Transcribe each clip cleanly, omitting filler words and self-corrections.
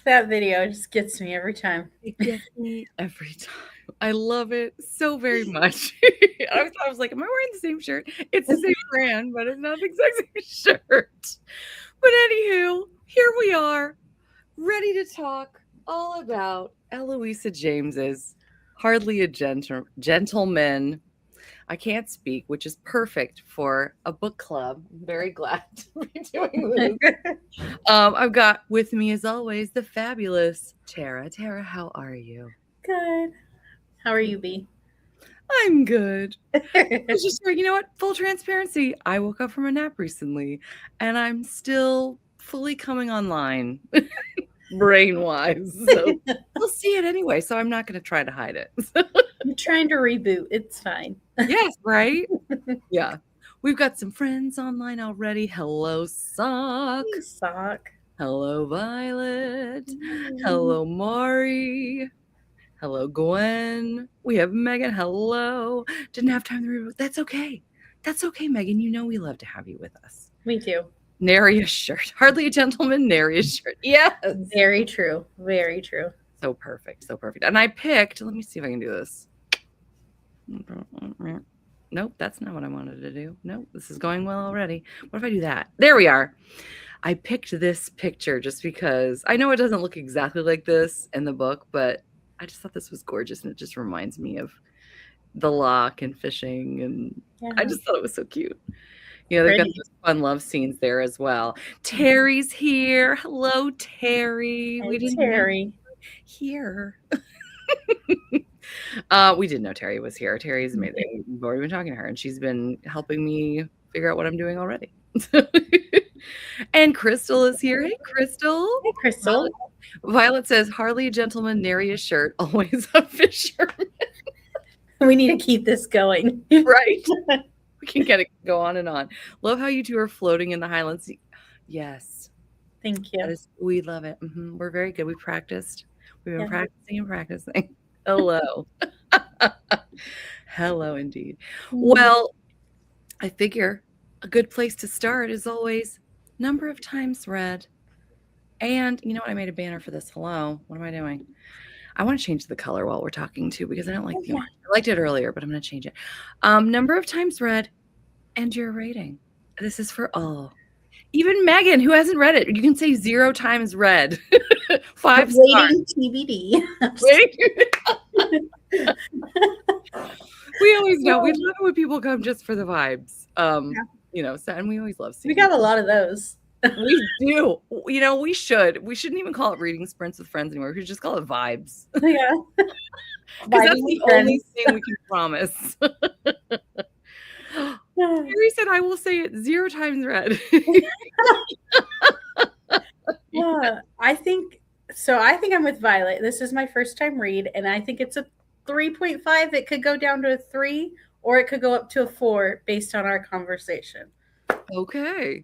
That video just gets me every time. It gets me every time. I love it so very much. I was like, am I wearing the same shirt? It's the same brand, but it's not the exact same shirt. But anywho, here we are, ready to talk all about Eloisa James's Hardly a Gentleman. I can't speak, which is perfect for a book club. I'm very glad to be doing this. I've got with me, as always, the fabulous Tara. Tara, how are you? Good. How are you, B? I'm good. It's just you know what? Full transparency. I woke up from a nap recently, and I'm still fully coming online, brain-wise. So we'll see it anyway. So I'm not going to try to hide it. I'm trying to reboot. It's fine. Yes, right? Yeah. We've got some friends online already. Hello, Sock. Hey, Sock. Hello, Violet. Hello, Mari. Hello, Gwen. We have Megan. Hello. Didn't have time to reboot. That's okay. That's okay, Megan. You know we love to have you with us. Me too. Nary a shirt. Hardly a gentleman, nary a shirt. Yes. Very true. Very true. So perfect. So perfect. And I picked, let me see if I can do this. Nope, that's not what I wanted to do. Nope, this is going well already. What if I do that? There we are. I picked this picture just because I know it doesn't look exactly like this in the book, but I just thought this was gorgeous, and it just reminds me of the lock and fishing, and I just thought it was so cute. You know, they've got those fun love scenes there as well. Terry's here. Hello, Terry. Hey, We didn't Terry. Here. We didn't know Terry was here. Terry's amazing. We've already been talking to her, and she's been helping me figure out what I'm doing already. And Crystal is here. Hey, Crystal. Hey, Crystal. Violet says, hardly a gentleman, nary a shirt, always a fisherman. We need to keep this going. Right? We can go on and on. Love how you two are floating in the Highlands. Yes. Thank you. We love it. We're very good. We practiced. We've been practicing and practicing. Hello. Hello, indeed. Well, I figure a good place to start is always number of times read. And you know what? I made a banner for this. Hello. What am I doing? I want to change the color while we're talking too, because I don't like the orange. I liked it earlier, but I'm going to change it. Number of times read and your rating. This is for all. Even Megan, who hasn't read it, you can say 0 times read. 5 stars. Waiting TBD. We always know. We love it when people come just for the vibes. You know, and we always love seeing. We got a lot of those. We do. You know, we should. We shouldn't even call it reading sprints with friends anymore. We should just call it vibes. Yeah. Because that's the only thing we can promise. Harry said, I will say it 0 times read. Yeah, I think I'm with Violet. This is my first time read, and I think it's a 3.5. It could go down to a 3, or it could go up to a 4 based on our conversation. Okay.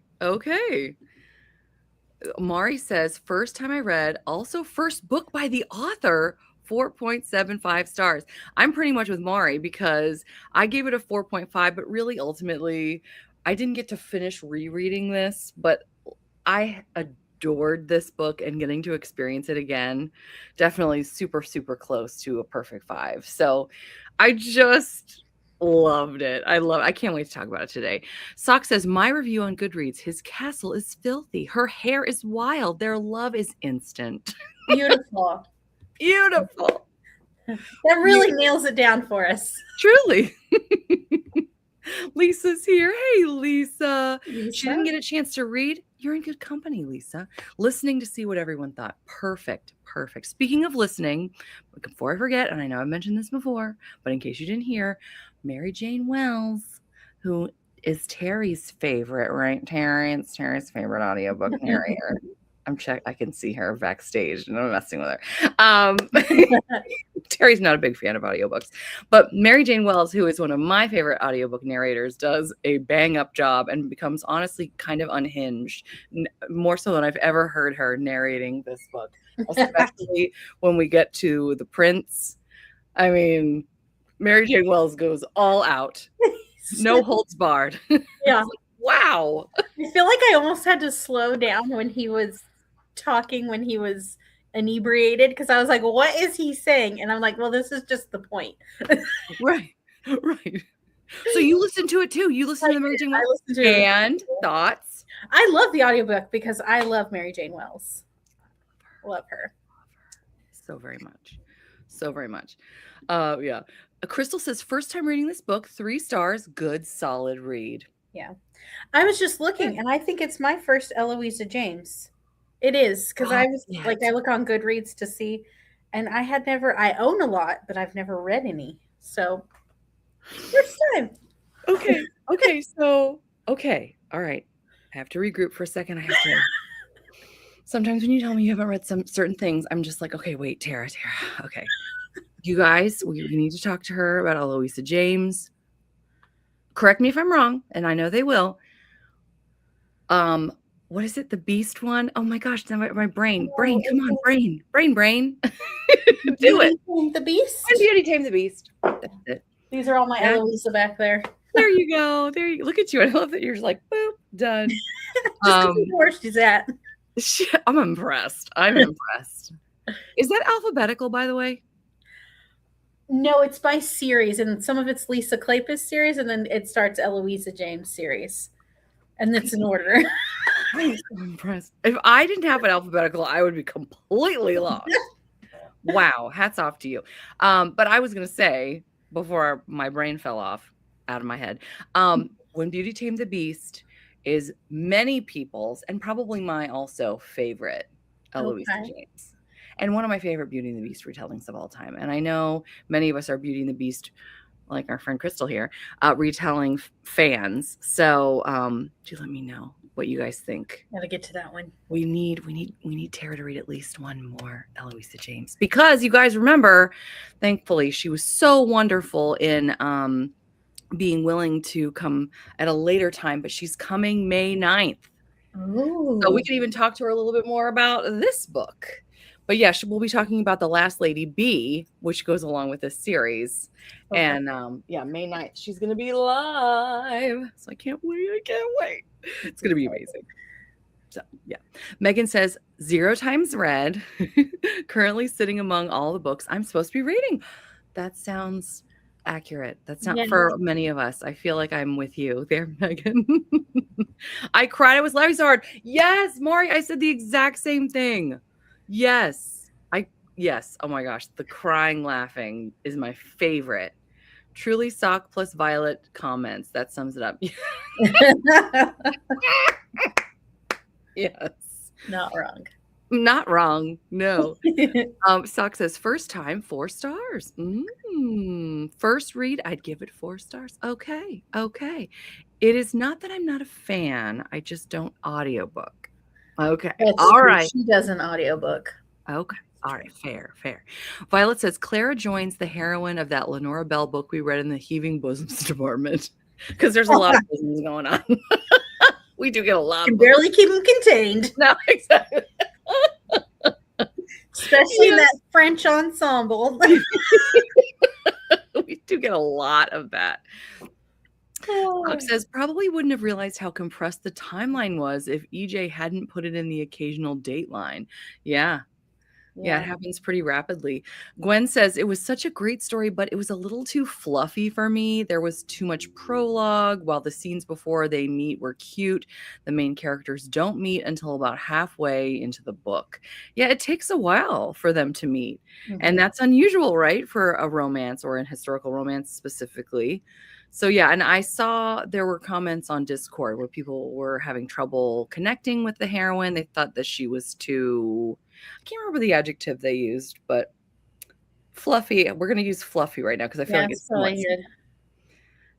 Mari says, first time I read, also first book by the author, 4.75 stars. I'm pretty much with Mari because I gave it a 4.5, but really ultimately I didn't get to finish rereading this, but I adored this book, and getting to experience it again, definitely super, super close to a perfect 5. So I just loved it. I can't wait to talk about it today. Sock says, my review on Goodreads, his castle is filthy. Her hair is wild. Their love is instant. Beautiful. Beautiful. That really nails it down for us. Truly. Lisa's here. Hey, Lisa. She didn't get a chance to read. You're in good company, Lisa. Listening to see what everyone thought. Perfect. Speaking of listening, before I forget, and I know I've mentioned this before, but in case you didn't hear, Mary Jane Wells, who is Terry's favorite, right? Terry, it's Terry's favorite audiobook narrator. I can see her backstage, and I'm messing with her. Terry's not a big fan of audiobooks, but Mary Jane Wells, who is one of my favorite audiobook narrators, does a bang-up job and becomes honestly kind of unhinged, more so than I've ever heard her narrating this book, especially when we get to the prince. I mean, Mary Jane Wells goes all out, no holds barred. Yeah. Wow. I feel like I almost had to slow down when he was talking when he was inebriated because I was like, what is he saying? And I'm like, well, this is just the point. Right. Right. So you listened to it too. You listened to the Mary Jane Wells. I listened to it. And thoughts? I love the audiobook because I love Mary Jane Wells. Love her. So very much. So very much. Yeah. Crystal says, first time reading this book, 3 stars, good, solid read. Yeah. I was just looking, and I think it's my first Eloisa James. It is, because I was Yeah. like, I look on Goodreads to see, and I own a lot, but I've never read any. So, first time. Okay. Okay. So, okay. All right. I have to regroup for a second. Sometimes when you tell me you haven't read some certain things, I'm just like, okay, wait, Tara. Okay. You guys, we need to talk to her about Eloisa James. Correct me if I'm wrong, and I know they will. What is it? The Beast one? Oh my gosh, my brain. Brain, come on, brain. Do it. The Beast? When Beauty Tamed the Beast. That's it. These are all my Eloisa back there. There you go. There you look at you. I love that you're just like, boop, done. Just where she's at. I'm impressed. I'm impressed. Is that alphabetical, by the way? No, it's by series, and some of it's Lisa Kleypas series, and then it starts Eloisa James series. And it's in order. I'm so impressed. If I didn't have an alphabetical, I would be completely lost. Wow. Hats off to you. But I was going to say, before my brain fell off out of my head, When Beauty Tamed the Beast is many people's, and probably my also, favorite Eloisa James. And one of my favorite Beauty and the Beast retellings of all time. And I know many of us are Beauty and the Beast, like our friend Crystal here, retelling fans. So do let me know what you guys think. Gotta get to that one. We need Tara to read at least one more Eloisa James, because you guys remember, thankfully, she was so wonderful in being willing to come at a later time, but she's coming May 9th. Ooh. So we can even talk to her a little bit more about this book. But yeah, we'll be talking about The Last Lady B, which goes along with this series. Okay. And yeah, May 9th, she's going to be live. So I can't wait. It's going to be amazing. So yeah. Megan says, 0 times read, currently sitting among all the books I'm supposed to be reading. That sounds accurate. That's not for many of us. I feel like I'm with you there, Megan. I cried. I was laughing so hard. Yes, Maury, I said the exact same thing. Yes. Yes. Oh my gosh. The crying laughing is my favorite. Truly Sock plus Violet comments. That sums it up. Yes. Not wrong. Not wrong. No. Sock says, first time, 4 stars. First read, I'd give it 4 stars. Okay. It is not that I'm not a fan. I just don't audiobook. Okay. All right. She does an audiobook. Okay. All right. Fair. Violet says, Clara joins the heroine of that Lenora Bell book we read in the Heaving Bosoms department, because there's a lot of bosoms going on. We do get a lot. You can barely keep them contained. No, exactly. Especially in that French ensemble. We do get a lot of that. Cook says, probably wouldn't have realized how compressed the timeline was if EJ hadn't put it in the occasional dateline. Yeah, it happens pretty rapidly. Gwen says, it was such a great story, but it was a little too fluffy for me. There was too much prologue. While the scenes before they meet were cute, the main characters don't meet until about halfway into the book. Yeah, it takes a while for them to meet. And that's unusual, right? For a romance, or in historical romance specifically. So yeah, and I saw there were comments on Discord where people were having trouble connecting with the heroine. They thought that she was too, I can't remember the adjective they used, but fluffy. We're going to use fluffy right now because I feel like it's really good.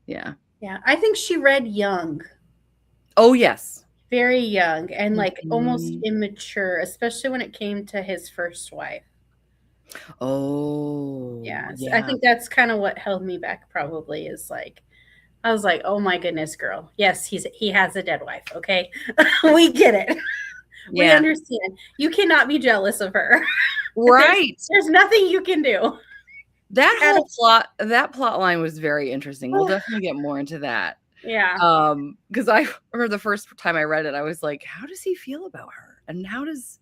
Yeah. Yeah, I think she read young. Oh, yes. Very young and like almost immature, especially when it came to his first wife. Oh, yeah. I think that's kind of what held me back, probably, is like, I was like, oh my goodness, girl. Yes, he has a dead wife. Okay. We get it. We understand. You cannot be jealous of her. Right. There's nothing you can do. That whole plot line was very interesting. We'll definitely get more into that. Yeah. Because I remember the first time I read it, I was like, how does he feel about her? And how does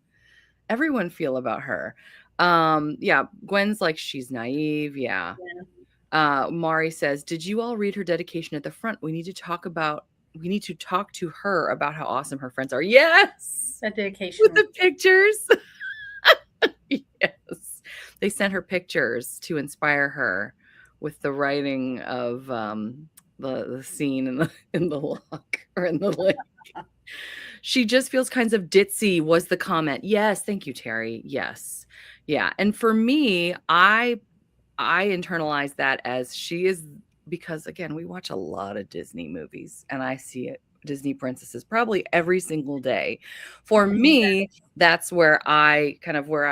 everyone feel about her? Yeah, Gwen's like, she's naive. Yeah. Mari says, did you all read her dedication at the front? We need to talk to her about how awesome her friends are. Yes. That dedication With the pictures. Yes. They sent her pictures to inspire her with the writing of the scene in the lock or in the lake. She just feels kinds of ditzy was the comment. Yes, thank you, Terry. Yes. Yeah. And for me, I internalize that as she is, because again, we watch a lot of Disney movies and I see it Disney princesses probably every single day. For me, that's where I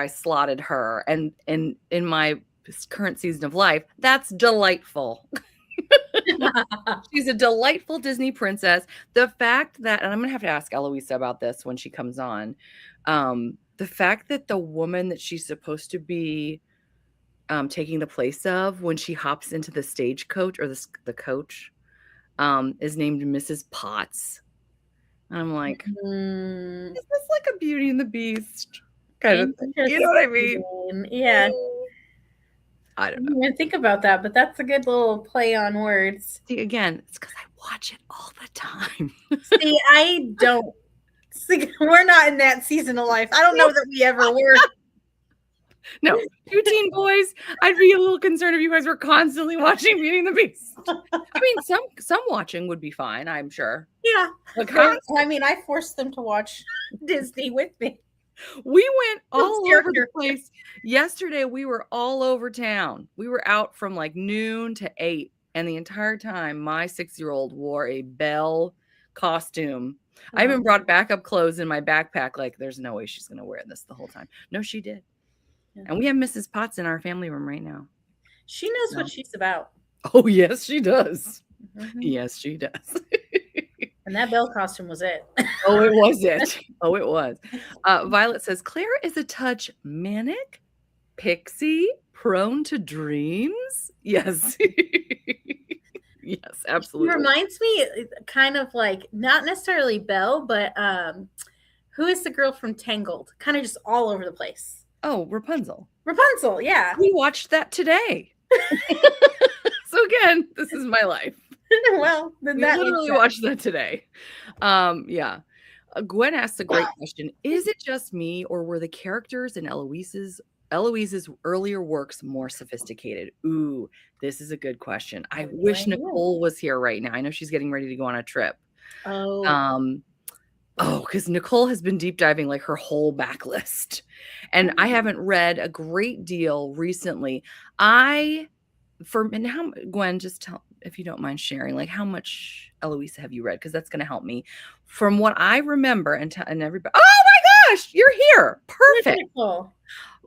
slotted her. And in my current season of life, that's delightful. She's a delightful Disney princess. The fact that, and I'm going to have to ask Eloisa about this when she comes on, the fact that the woman that she's supposed to be taking the place of when she hops into the stagecoach or the coach is named Mrs. Potts. And I'm like, is this like a Beauty and the Beast kind of thing? You know what I mean? Yeah. I don't know. I didn't even think about that, but that's a good little play on words. See, again, it's because I watch it all the time. See, I don't. See, we're not in that season of life. I don't know that we ever were. No, 2 teen boys. I'd be a little concerned if you guys were constantly watching Beauty and the Beast. I mean, some watching would be fine, I'm sure. Yeah. I mean, I forced them to watch Disney with me. We went all over the place. Yesterday, we were all over town. We were out from like noon to 8. And the entire time, my 6-year-old wore a Belle costume. I even brought backup clothes in my backpack. Like, there's no way she's going to wear this the whole time. No, she did. And we have Mrs. Potts in our family room right now. She knows what she's about. Oh, yes, she does. Yes, she does. And that Belle costume was it. Oh, it was it. Oh, it was. Violet says, Claire is a touch manic, pixie, prone to dreams. Yes. Yes, absolutely. She reminds me kind of like, not necessarily Belle, but who is the girl from Tangled? Kind of just all over the place. Oh, Rapunzel. Rapunzel, yeah. We watched that today. So again, this is my life. Well, then we literally watched that today. Yeah. Gwen asked a great question. Is it just me, or were the characters in Eloise's earlier works more sophisticated? Ooh, this is a good question. I wish Nicole was here right now. I know she's getting ready to go on a trip. Because Nicole has been deep diving like her whole backlist. And I haven't read a great deal recently. And how, Gwen, just tell, if you don't mind sharing, like how much Eloisa have you read? Because that's going to help me. From what I remember, and everybody, oh my gosh, you're here. Perfect. Wonderful.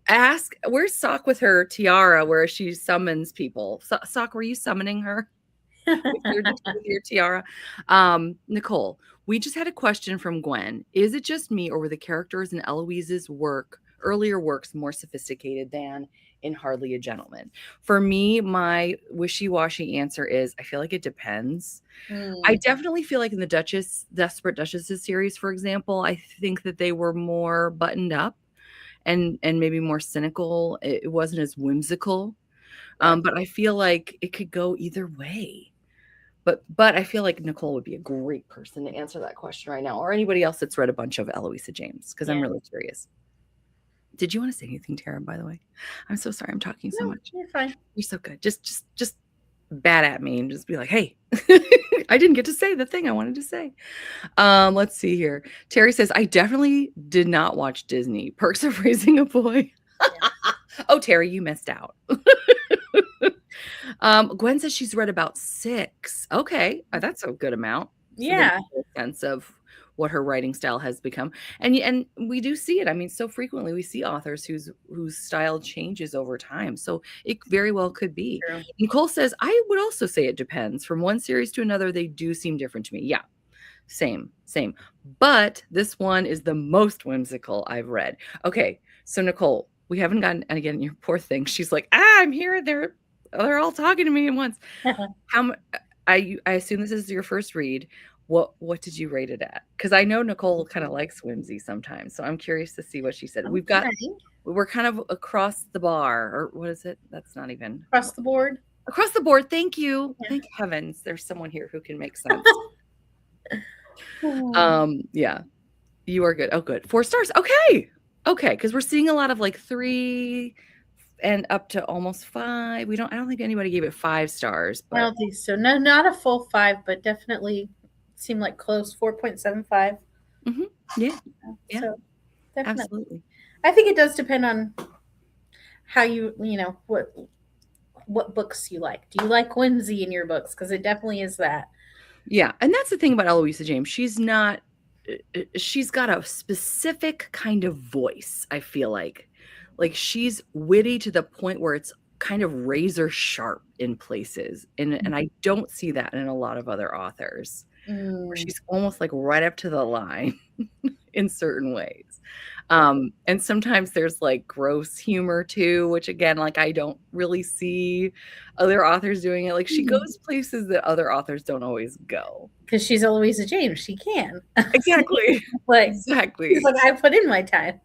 Ask, where's Sock with her tiara where she summons people? Sock, were you summoning her? with your tiara? Nicole, we just had a question from Gwen. Is it just me, or were the characters in Eloise's earlier works more sophisticated than in Hardly a Gentleman? For me, my wishy-washy answer is I feel like it depends. I definitely feel like in the Desperate Duchesses series, for example, I think that they were more buttoned up and maybe more cynical. It wasn't as whimsical. But I feel like it could go either way. But I feel like Nicole would be a great person to answer that question right now, or anybody else that's read a bunch of Eloisa James, because I'm really curious. Did you want to say anything, Tara, by the way? I'm so sorry I'm talking so much. You're fine. You're so good. Just bat at me and just be like, hey, I didn't get to say the thing I wanted to say. Let's see here. Terry says, I definitely did not watch Disney. Perks of Raising a Boy. Yeah. Oh, Terry, you missed out. Gwen says she's read about 6. Okay, that's a good amount. Yeah, so sense of what her writing style has become, and we do see it. I mean, so frequently we see authors whose style changes over time. So it very well could be. True. Nicole says, I would also say it depends. From one series to another, they do seem different to me. Yeah, same. But this one is the most whimsical I've read. Okay, so Nicole, we haven't gotten, and again, your poor thing. She's like, I'm here. They're all talking to me at once. I assume this is your first read. What did you rate it at? Because I know Nicole kind of likes whimsy sometimes, so I'm curious to see what she said. Okay. We're kind of across the bar, or what is it? That's not even Across the board. across the board. Thank you. Yeah. Thank heavens, there's someone here who can make sense. Yeah, you are good. Oh, good. 4 stars. Okay. Okay, because we're seeing a lot of like 3 and up to almost 5. I don't think anybody gave it 5 stars, I but don't think so. No, not a full 5, but definitely seemed like close 4.75. mhm, yeah, yeah, So definitely. absolutely. I think it does depend on how what books you like. Do you like whimsy in your books? Because it definitely is that. Yeah, and that's the thing about Eloisa James. She's got a specific kind of voice, I feel like. Like she's witty to the point where it's kind of razor sharp in places. And I don't see that in a lot of other authors, where Mm. she's almost like right up to the line in certain ways. And sometimes there's like gross humor too, which again, like I don't really see other authors doing it. Like she goes places that other authors don't always go. Because she's Eloisa James. She can. Exactly. Like, she's Exactly. like, I put in my time.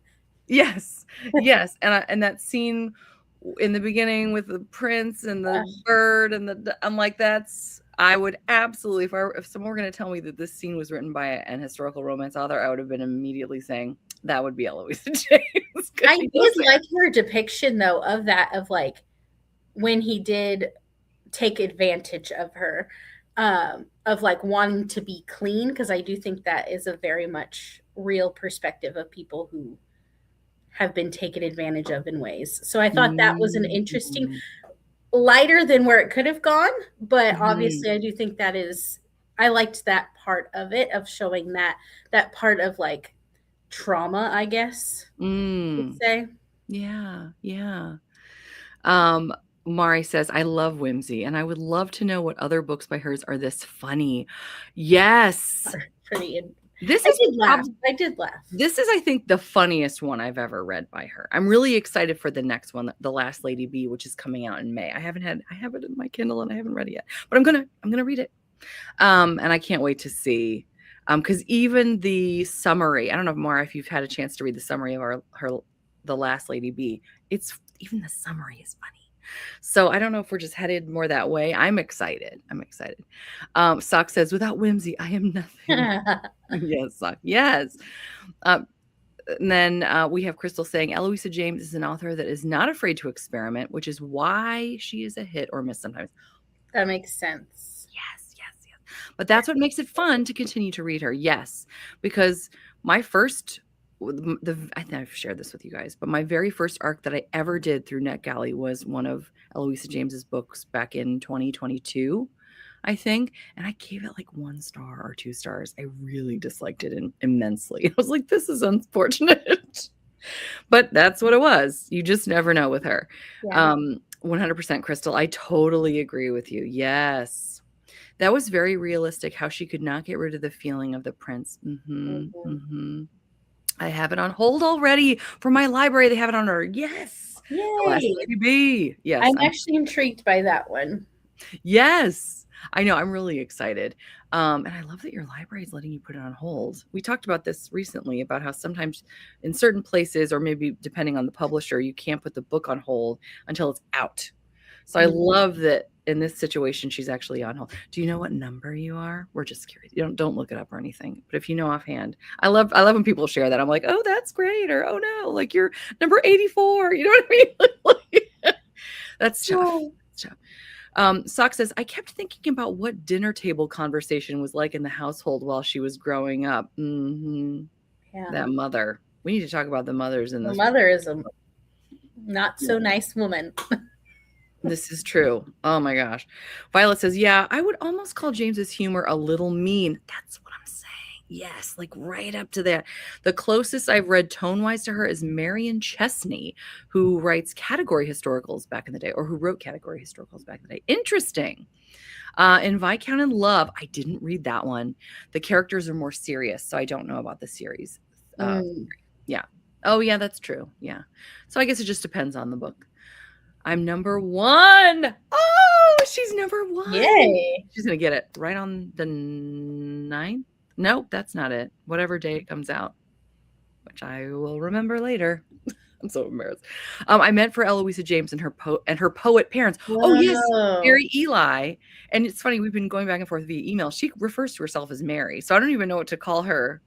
Yes. Yes. And that scene in the beginning with the prince and the bird and I'm like, I would absolutely, if someone were going to tell me that this scene was written by an historical romance author, I would have been immediately saying that would be Eloisa James. I did like her depiction though of that, of like when he did take advantage of her, of like wanting to be clean, because I do think that is a very much real perspective of people who have been taken advantage of in ways. So I thought that was an interesting, Mm-hmm. lighter than where it could have gone, but Mm-hmm. obviously I do think that is, I liked that part of it, of showing that part of like trauma, I guess you'd Mm. say. Yeah. Yeah. Um, Mari says, I love whimsy and I would love to know what other books by hers are this funny. Yes. Pretty. This I is did laugh. I did laugh. This is, I think, the funniest one I've ever read by her. I'm really excited for the next one, The Last Lady B, which is coming out in May. I have it in my Kindle and I haven't read it yet, but I'm gonna read it. And I can't wait to see. Because even the summary, I don't know, Mara, if you've had a chance to read the summary of The Last Lady B, it's even the summary is funny. So I don't know if we're just headed more that way. I'm excited. Sock says, without whimsy, I am nothing. Yes, Sock. Yes. And then we have Crystal saying, Eloisa James is an author that is not afraid to experiment, which is why she is a hit or miss sometimes. That makes sense. Yes, yes, yes. But that's what makes it fun to continue to read her. Yes, because my first, I think I've shared this with you guys, but my very first arc that I ever did through NetGalley was one of Eloisa James's books back in 2022. I think, and I gave it like 1 star or 2 stars. I really disliked it immensely. I was like, this is unfortunate. But that's what it was. You just never know with her. Yeah. 100% Crystal. I totally agree with you. Yes. That was very realistic how she could not get rid of the feeling of the prince. I have it on hold already for my library. They have it on order. Yes. Yay. The Last Lady B. Yes. I'm actually intrigued by that one. Yes. I know. I'm really excited. And I love that your library is letting you put it on hold. We talked about this recently about how sometimes in certain places, or maybe depending on the publisher, you can't put the book on hold until it's out. So I love that in this situation, she's actually on hold. Do you know what number you are? We're just curious. You don't look it up or anything. But if you know offhand, I love when people share that. I'm like, oh, that's great. Or, oh no, like you're number 84. You know what I mean? That's tough. Oh. That's tough. Sock says, I kept thinking about what dinner table conversation was like in the household while she was growing up. Yeah. That mother. We need to talk about the mothers in this. The mother is a not so nice woman. This is true. Oh my gosh. Violet says, yeah, I would almost call James's humor a little mean. That's what I'm saying. Yes, like right up to that. The closest I've read tone-wise to her is Marion Chesney, who writes category historicals back in the day, or who wrote category historicals back in the day. Interesting. In Viscount in Love, I didn't read that one. The characters are more serious, so I don't know about the series. Yeah. Oh, yeah, that's true. Yeah. So I guess it just depends on the book. I'm number 1. Oh, she's number 1. Yay. She's gonna get it right on the 9th. Nope, that's not it. Whatever day it comes out, which I will remember later. I'm so embarrassed. I meant for Eloisa James and her poet parents. Oh yes, Whoa. Mary Eli. And it's funny, we've been going back and forth via email. She refers to herself as Mary, so I don't even know what to call her.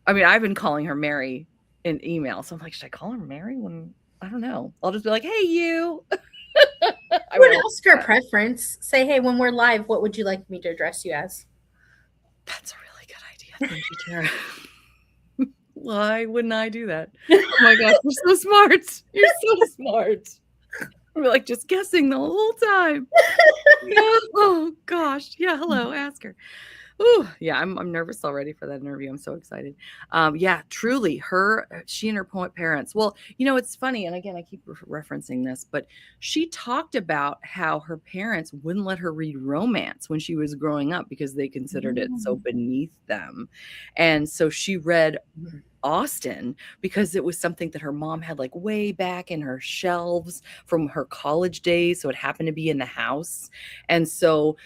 I mean, I've been calling her Mary in email, so I'm like, should I call her Mary? When I don't know. I'll just be like, hey, you. I Would won't. ask her preference. Say, hey, when we're live, what would you like me to address you as? That's a really good idea. Thank you, Tara. Why wouldn't I do that? Oh my gosh, you're so smart. You're so smart. We're like just guessing the whole time. Yeah. Oh gosh. Yeah. Hello. Ask her. Ooh, yeah, I'm nervous already for that interview. I'm so excited. Yeah, truly, she and her poet parents. Well, it's funny, and again, I keep referencing this, but she talked about how her parents wouldn't let her read romance when she was growing up because they considered it so beneath them, and so she read Austen because it was something that her mom had like way back in her shelves from her college days, so it happened to be in the house, and so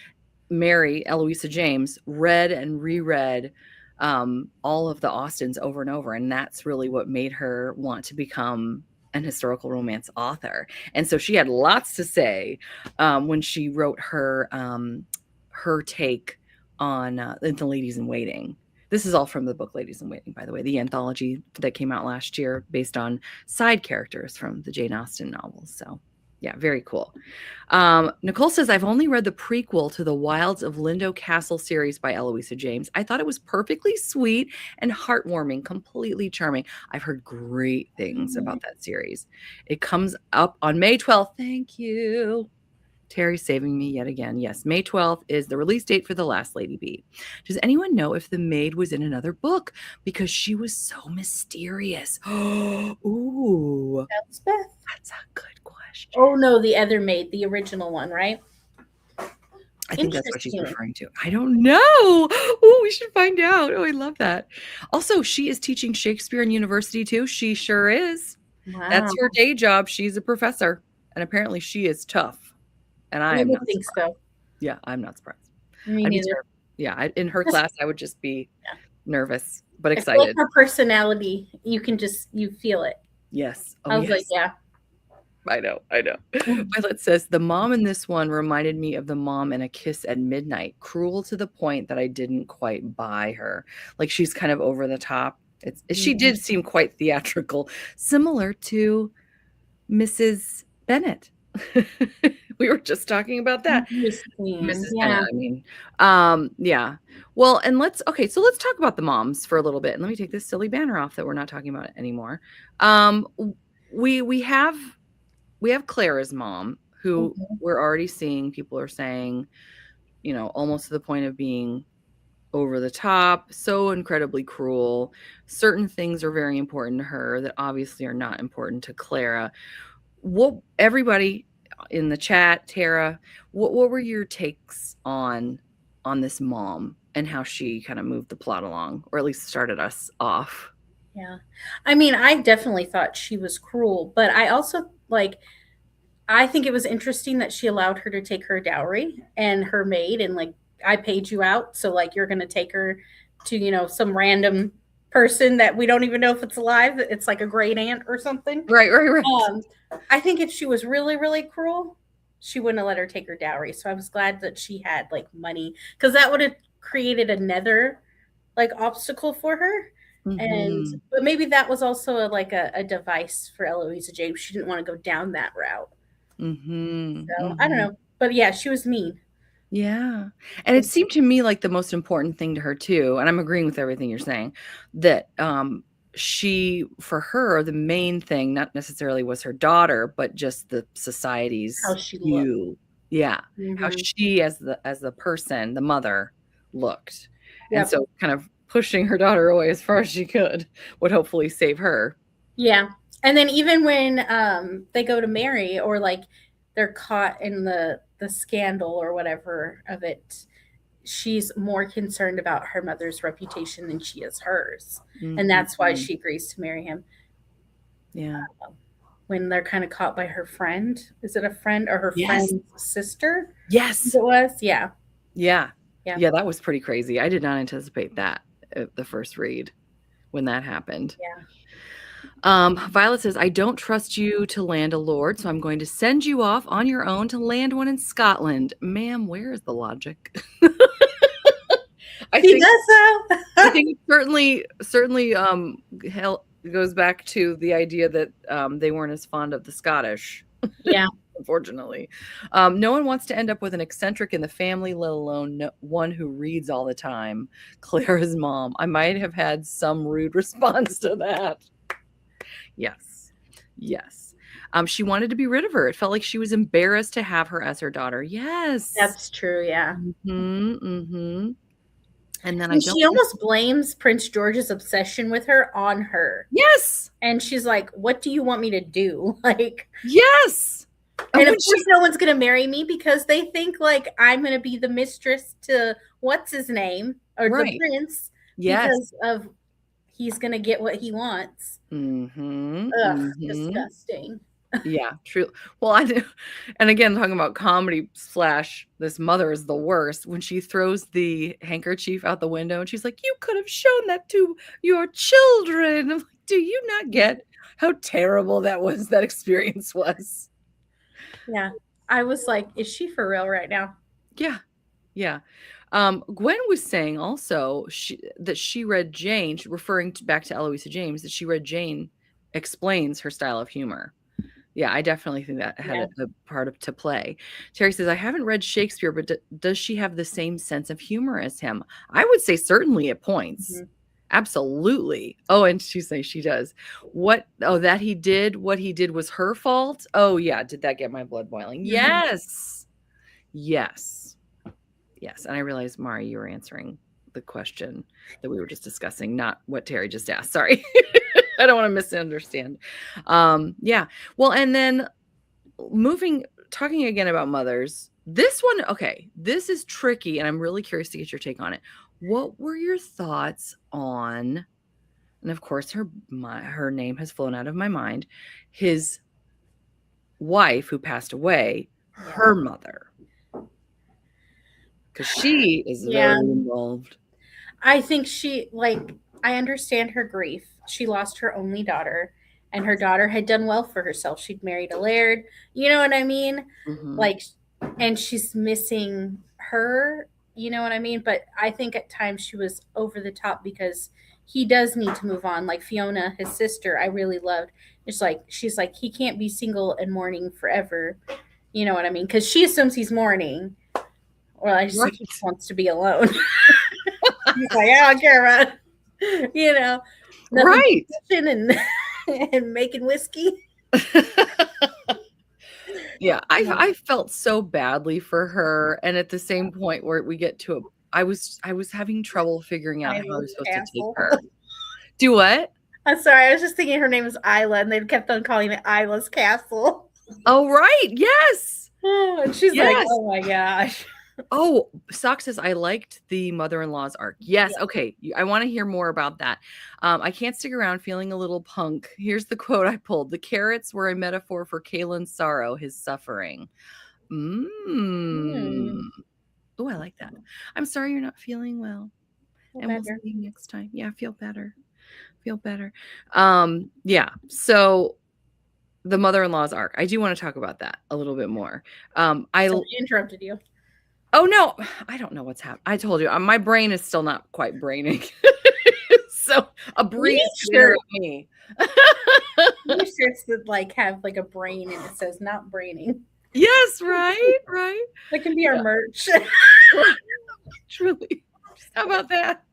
Mary, Eloisa James, read and reread all of the Austens over and over. And that's really what made her want to become an historical romance author. And so she had lots to say when she wrote her take on The Ladies in Waiting. This is all from the book Ladies in Waiting, by the way, the anthology that came out last year based on side characters from the Jane Austen novels. So yeah, very cool. Nicole says, I've only read the prequel to the Wilds of Lindo Castle series by Eloisa James. I thought it was perfectly sweet and heartwarming, completely charming. I've heard great things about that series. It comes up on May 12th. Thank you. Terry's saving me yet again. Yes, May 12th is the release date for The Last Lady Bee. Does anyone know if the maid was in another book? Because she was so mysterious. Ooh. Elspeth? That's a good question. Oh, no, the other maid, the original one, right? I think that's what she's referring to. I don't know. Oh, we should find out. Oh, I love that. Also, she is teaching Shakespeare in university too. She sure is. Wow. That's her day job. She's a professor. And apparently she is tough. And I am not think surprised. so. Yeah, I'm not surprised. Me neither. Yeah, in her class, I would just be nervous, but I excited. feel like her personality, you feel it. Yes. Oh, I was like, yeah. I know. Violet says, the mom in this one reminded me of the mom in A Kiss at Midnight, cruel to the point that I didn't quite buy her. Like she's kind of over the top. She did seem quite theatrical, similar to Mrs. Bennet. We were just talking about that. Mrs. Bennet, I mean. Yeah. Well, and let's talk about the moms for a little bit. And let me take this silly banner off that we're not talking about it anymore. We have Clara's mom, who we're already seeing people are saying, almost to the point of being over the top, so incredibly cruel. Certain things are very important to her that obviously are not important to Clara. What everybody in the chat, Tara, what were your takes on this mom and how she kind of moved the plot along, or at least started us off? Yeah. I mean, I definitely thought she was cruel, but I also I think it was interesting that she allowed her to take her dowry and her maid and I paid you out, so you're going to take her to, some random person that we don't even know if it's alive. It's like a great aunt or something. Right. I think if she was really, really cruel, she wouldn't have let her take her dowry. So I was glad that she had money, because that would have created another obstacle for her. And but maybe that was also a device for Eloisa James. She didn't want to go down that route. So I don't know, but yeah, she was mean. Yeah. And it seemed to me like the most important thing to her too, and I'm agreeing with everything you're saying, that for her, the main thing not necessarily was her daughter, but just the society's view. Yeah. How she as the person, the mother, looked. Yep. And so kind of pushing her daughter away as far as she could would hopefully save her. Yeah. And then even when they go to marry, or they're caught in the scandal or whatever of it, she's more concerned about her mother's reputation than she is hers. And that's why she agrees to marry him. Yeah. when they're kind of caught by her friend. Is it a friend or her Yes. friend's sister? Yes. It was, yeah. Yeah. Yeah. Yeah, that was pretty crazy. I did not anticipate that at the first read when that happened. Yeah. Violet says, I don't trust you to land a lord, so I'm going to send you off on your own to land one in Scotland. Ma'am, where is the logic? I He think does so. I think it certainly goes back to the idea that they weren't as fond of the Scottish. Yeah. Unfortunately. No one wants to end up with an eccentric in the family, let alone one who reads all the time. Clara's mom. I might have had some rude response to that. Yes. Yes. She wanted to be rid of her. It felt like she was embarrassed to have her as her daughter. Yes. That's true, yeah. Mm-hmm. And then And she almost blames Prince George's obsession with her on her. Yes. And she's like, what do you want me to do? Like, yes. And of course, no one's going to marry me because they think like I'm going to be the mistress to what's his name or the prince because of he's going to get what he wants. Mm-hmm. Ugh, disgusting. Yeah, true. Well, I do. And again, talking about comedy / this mother is the worst when she throws the handkerchief out the window and she's like, you could have shown that to your children. I'm like, do you not get how terrible that experience was? Yeah. I was like, is she for real right now? Yeah. Yeah. Gwen was saying also that she read Jane, referring back to Eloisa James, that she read Jane explains her style of humor. Yeah, I definitely think that had a part to play. Terry says, I haven't read Shakespeare, but does she have the same sense of humor as him? I would say certainly at points. Mm-hmm. Absolutely. Oh, and she says she does. What he did was her fault? Oh, yeah. Did that get my blood boiling? Mm-hmm. Yes. Yes. Yes. And I realized, Mari, you were answering the question that we were just discussing, not what Terry just asked. Sorry. I don't want to misunderstand. Yeah. Well, and then talking again about mothers, this one, okay, this is tricky, and I'm really curious to get your take on it. What were your thoughts on, and of course her name has flown out of my mind, his wife who passed away, her mother, because she is very involved. I think I understand her grief. She lost her only daughter, and her daughter had done well for herself. She'd married a laird. You know what I mean? Mm-hmm. Like, and she's missing her. You know what I mean? But I think at times she was over the top because he does need to move on. Like Fiona, his sister, I really loved. It's like, she's like, he can't be single and mourning forever. You know what I mean? Because she assumes he's mourning. Or I just think he just wants to be alone. He's like, I don't care about it. You know, right? And making whiskey. Yeah, I felt so badly for her, and at the same point where we get to I was having trouble figuring out how I was supposed to take her. Do what? I'm sorry, I was just thinking her name was Isla, and they kept on calling it Isla's Castle. Oh, right, yes. And she's like, oh my gosh. Oh, Sock says, I liked the mother-in-law's arc. Yes. Yeah. Okay. I want to hear more about that. I can't stick around feeling a little punk. Here's the quote I pulled. The carrots were a metaphor for Kaelin's sorrow, his suffering. Oh, I like that. I'm sorry you're not feeling well. And we'll see you next time. Yeah, feel better. Feel better. Yeah. So the mother-in-law's arc. I do want to talk about that a little bit more. I interrupted you. Oh, no, I don't know what's happening. I told you, my brain is still not quite braining. So a breeze sure me. Your shirts that like have like a brain and it says not braining. Yes, right. That can be our merch. Truly. How about that?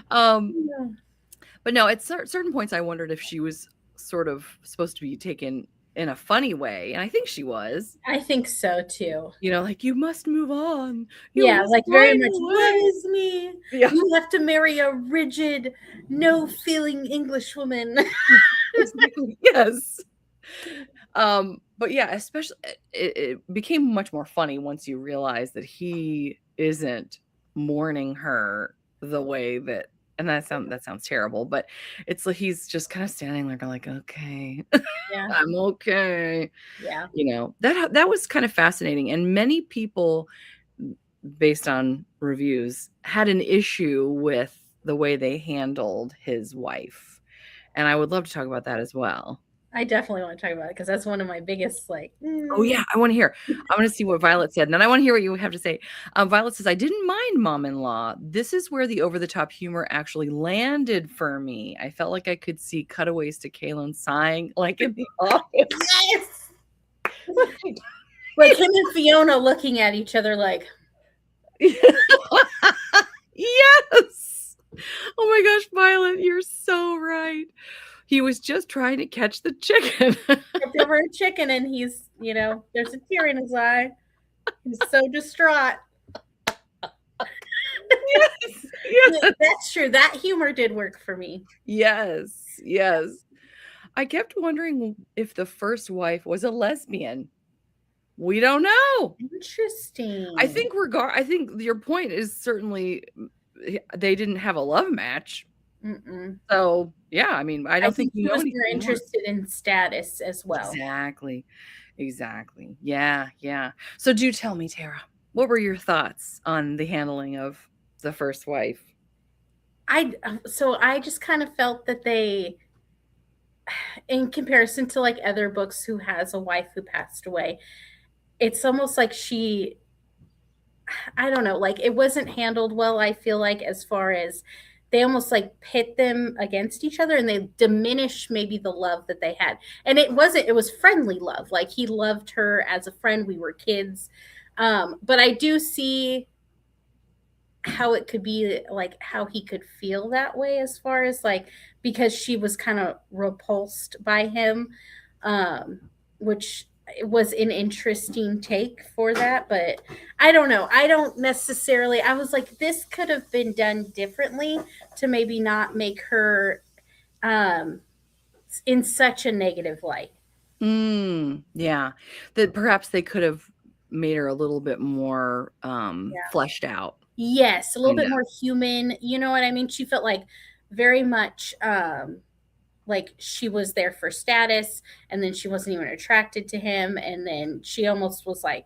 But no, at certain points I wondered if she was sort of supposed to be taken in a funny way, and I think she was. I think so too. You know, like, you must move on. Like very much, what is me? Yeah. You have to marry a rigid, no-feeling English woman. Exactly. Yes. But yeah, especially it became much more funny once you realize that he isn't mourning her the way that And that sounds terrible, but it's like he's just kind of standing there like, "Okay, Yeah. I'm okay." Yeah. You know, that was kind of fascinating, and many people, based on reviews, had an issue with the way they handled his wife, and I would love to talk about that as well. I definitely want to talk about it because that's one of my biggest, like, Oh, yeah, I wanna hear. I wanna see what Violet said, and then I wanna hear what you have to say. Violet says, "I didn't mind Mom-in-Law. This is where the over-the-top humor actually landed for me. I felt like I could see cutaways to Kaylin sighing like in The Office." yes. Like him and Fiona looking at each other like, Yes! Oh my gosh, Violet, you're so right. He was just trying to catch the chicken. "It's over a chicken," and he's, there's a tear in his eye. He's so distraught. Yes, yes, That's true. That humor did work for me. yes, yes. I kept wondering if the first wife was a lesbian. We don't know. Interesting. I think your point is certainly they didn't have a love match. Mm-mm. So, yeah, I mean, I I don't think think we he know was more anything more. interested in status as well. Exactly. Exactly. Yeah, yeah. So do tell me, Tara, what were your thoughts on the handling of the first wife? I just kind of felt that they, in comparison to like other books who has a wife who passed away, it's almost like I don't know, like it wasn't handled well, I feel like, as far as they almost like pit them against each other and they diminish maybe the love that they had. And it was friendly love. Like he loved her as a friend. We were kids. But I do see how it could be like how he could feel that way as far as like because she was kind of repulsed by him, um which was an interesting take for that. But I don't know, I don't necessarily, I was like this could have been done differently to maybe not make her um in such a negative light. Yeah. That perhaps they could have made her a little bit more Yeah. fleshed out. Yes, a little Kind bit of. more human, you know what I mean? She felt like very much like she was there for status and then she wasn't even attracted to him, and then she almost was like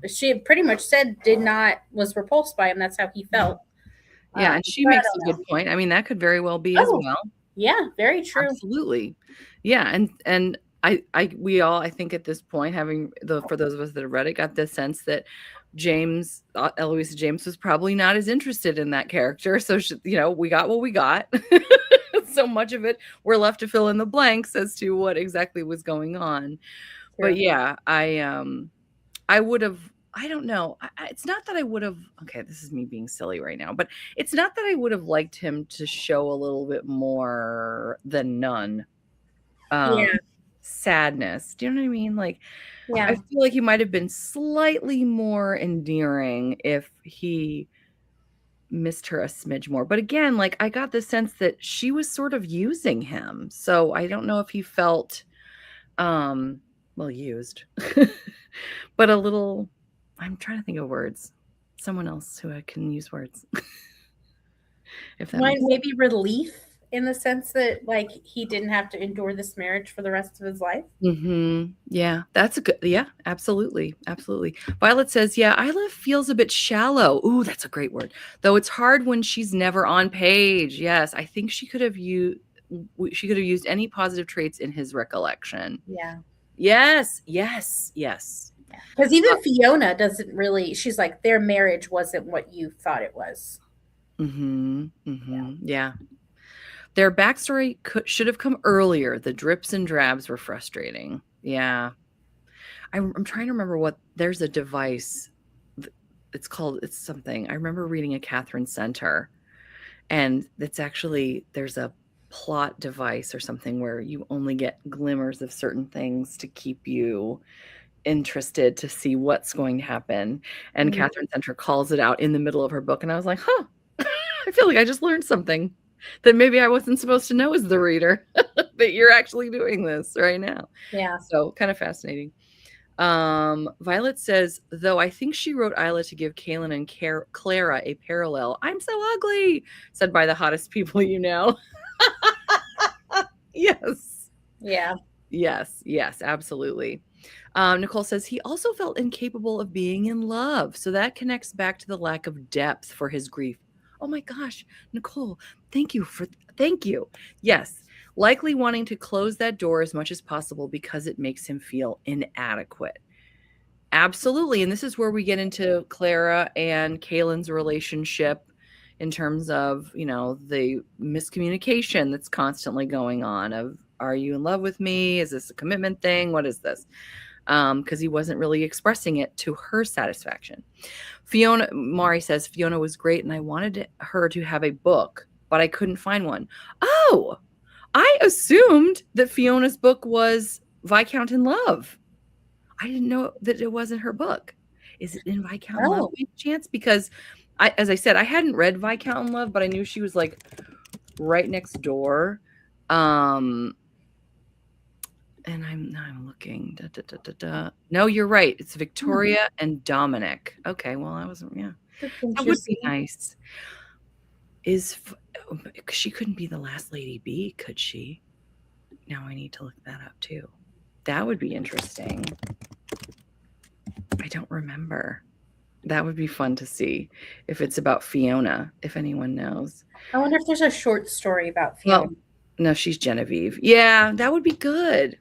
she pretty much said did not was repulsed by him, that's how he felt. Yeah, and she But I makes a don't good know. point. I mean, that could very well be as Oh, well. yeah, very true. Absolutely. Yeah, and I we all, I think at this point, having the for those of us that have read it, got the sense that Eloisa James was probably not as interested in that character. So she, we got what we got. So much of it we're left to fill in the blanks as to what exactly was going on. But True. yeah, I would have, I don't know. It's not that I would have, okay, this is me being silly right now, but it's not that I would have liked him to show a little bit more than none um, Yeah. sadness. Do you know what I mean? Like, I Yeah. feel like he might have been slightly more endearing if he missed her a smidge more. But again, like, I got the sense that she was sort of using him. So I don't know if he felt, well, used, but a little, I'm trying to think of words. Someone else who I can use words, if that Mine makes sense. maybe relief in the sense that like he didn't have to endure this marriage for the rest of his life. Yeah, that's a good, yeah, absolutely, absolutely. Violet says, "Yeah, Isla feels a bit shallow." Ooh, that's a great word. Though it's hard when she's never on page. Yes, I think she could have used any positive traits in his recollection. Yeah. Yes, yes, yes. Because even Fiona doesn't really, she's like, their marriage wasn't what you thought it was. Yeah. Their backstory should have come earlier. The drips and drabs were frustrating. Yeah. I'm trying to remember what there's a device. It's called, it's something. I remember reading a Catherine Center, and it's actually, there's a plot device or something where you only get glimmers of certain things to keep you interested to see what's going to happen. And Mm. Catherine Center calls it out in the middle of her book. And I was like, huh, I feel like I just learned something that maybe I wasn't supposed to know as the reader, that you're actually doing this right now. Yeah. So kind of fascinating. Violet says, though I think she wrote Isla to give Kaylin and Clara a parallel. I'm so ugly, said by the hottest people you know. Yes. Yeah. Yes, yes, absolutely. Nicole says he also felt incapable of being in love. So that connects back to the lack of depth for his grief. Oh my gosh, Nicole, thank you. Yes, likely wanting to close that door as much as possible because it makes him feel inadequate. Absolutely. And this is where we get into Clara and Kaylin's relationship in terms of, the miscommunication that's constantly going on of, are you in love with me? Is this a commitment thing? What is this? Because he wasn't really expressing it to her satisfaction. Mari says, Fiona was great and I wanted her to have a book, but I couldn't find one. Oh, I assumed that Fiona's book was Viscount in Love. I didn't know that it wasn't her book. Is it in Viscount in Love by chance? Because as I said, I hadn't read Viscount in Love, but I knew she was like right next door. And I'm looking. No, you're right. It's Victoria and Dominic. Okay, well, I wasn't. Yeah, that would be nice. She couldn't be the last Lady B, could she? Now I need to look that up too. That would be interesting. I don't remember. That would be fun to see if it's about Fiona, if anyone knows. I wonder if there's a short story about Fiona. Well, no, she's Genevieve. Yeah, that would be good.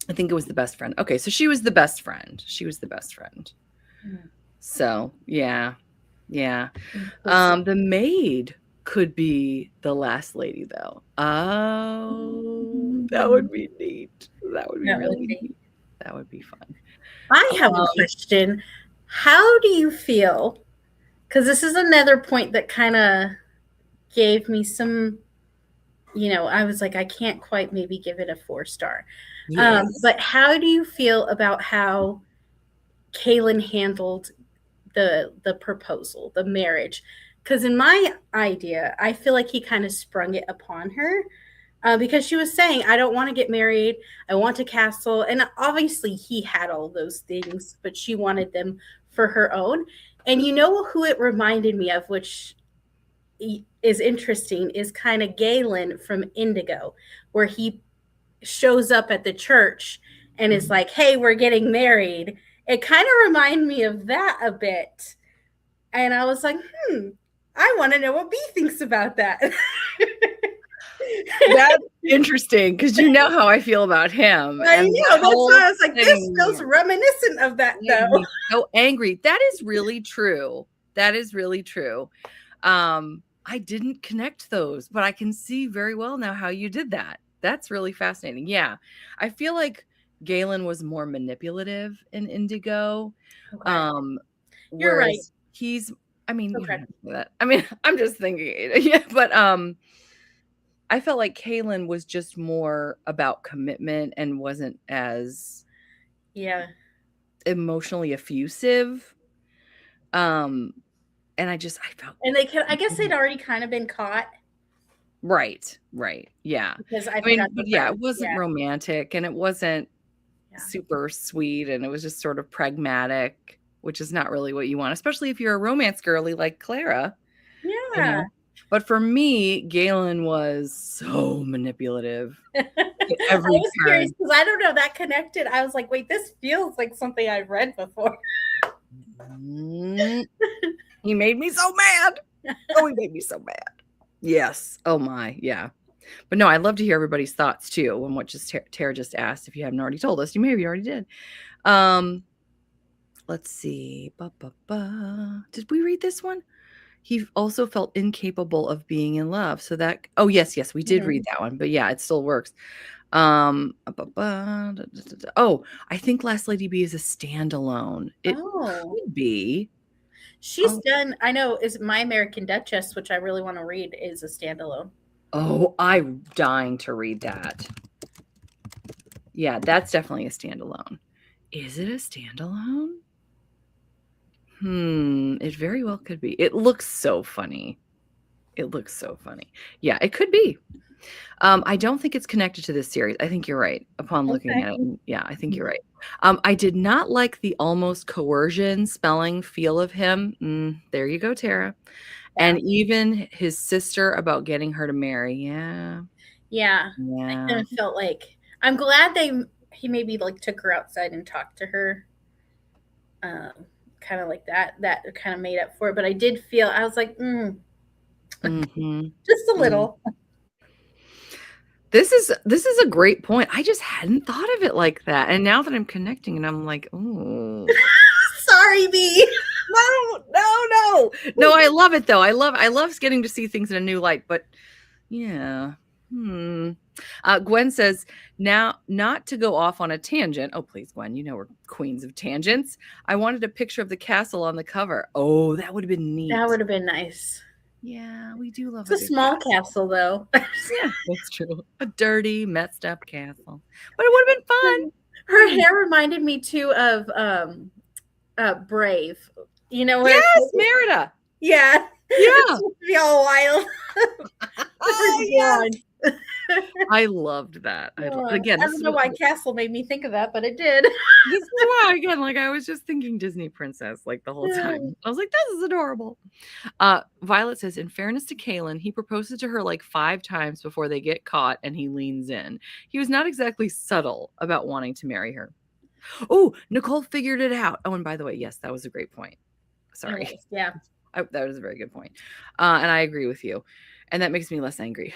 I think it was the best friend. Okay, so she was the best friend. So, yeah. The maid could be the last lady, though. Oh, that would be neat. That would be really neat. That would be fun. I have a question. How do you feel? Because this is another point that kind of gave me some, I was like, I can't quite maybe give it a 4-star. Yes. But how do you feel about how Kaylin handled the proposal, the marriage? Because in my idea, I feel like he kind of sprung it upon her. Because she was saying, I don't want to get married. I want a castle. And obviously he had all those things, but she wanted them for her own. And you know who it reminded me of, which is interesting, is kind of Galen from Indigo, where he shows up at the church and is like, hey, we're getting married. It kind of reminded me of that a bit. And I was like, I want to know what B thinks about that. That's interesting because you know how I feel about him. I know. That's why I was like, this feels reminiscent of that, though. So angry. That is really true. I didn't connect those, but I can see very well now how you did that. That's really fascinating. Yeah. I feel like Galen was more manipulative in Indigo. Okay. You're right. He's, I'm just thinking, yeah, but I felt like Kaylin was just more about commitment and wasn't as emotionally effusive. And I felt, and I guess they'd already kind of been caught. Right. Yeah. Because it wasn't romantic and it wasn't super sweet, and it was just sort of pragmatic, which is not really what you want, especially if you're a romance girly like Clara. Yeah. But for me, Galen was so manipulative. I was curious because I don't know, that connected. I was like, wait, this feels like something I've read before. He made me so mad. Oh, he made me so mad. Yes. Oh my. Yeah. But no, I'd love to hear everybody's thoughts too on what Tara just asked. If you haven't already told us, you maybe already did. Let's see. Did we read this one? He also felt incapable of being in love. So that, yes, we did read that one, but yeah, it still works. I think Last Lady B is a standalone. It could be. She's done, I know, is My American Duchess, which I really want to read, is a standalone. Oh, I'm dying to read that. Yeah, that's definitely a standalone. Is it a standalone? It very well could be. It looks so funny. Yeah, it could be. I don't think it's connected to this series. I think you're right upon looking Okay. at it. Yeah, I think you're right. I did not like the almost coercion spelling feel of him. There you go, Tara. Yeah. And even his sister about getting her to marry. Yeah. Yeah. I Yeah. kind of felt like I'm glad he maybe like took her outside and talked to her. Kind of like that kind of made up for it. But I did feel I was like, Mhm. just a Mm. little. This is a great point. I just hadn't thought of it like that. And now that I'm connecting and I'm like, "Oh, Sorry, B. no, no, no." No, I love it though. I love getting to see things in a new light, but yeah. Gwen says, now, not to go off on a tangent. Oh, please, Gwen, you know we're queens of tangents. I wanted a picture of the castle on the cover. Oh, that would have been That neat. would have been nice. Yeah, we do love It's a a good small castle. castle, though. Yeah, that's true. A dirty, messed up castle. But it would have been fun. Her hair reminded me too of Brave. You know what it's Yes, like? Merida. Yeah. It's Yeah. supposed to be all wild. Oh, yes. Blonde. I loved that. Again, I this don't is know what why Castle made me think of that, but it did. this is why, again, like I was just thinking Disney princess like the whole time. I was like, this is adorable. Violet says, in fairness to Kaylin, he proposes to her like 5 times before they get caught and he leans in. He was not exactly subtle about wanting to marry her. Oh, Nicole figured it out. Oh, and by the way, yes, that was a great point. Sorry. Yeah. That was a very good point. And I agree with you. And that makes me less angry.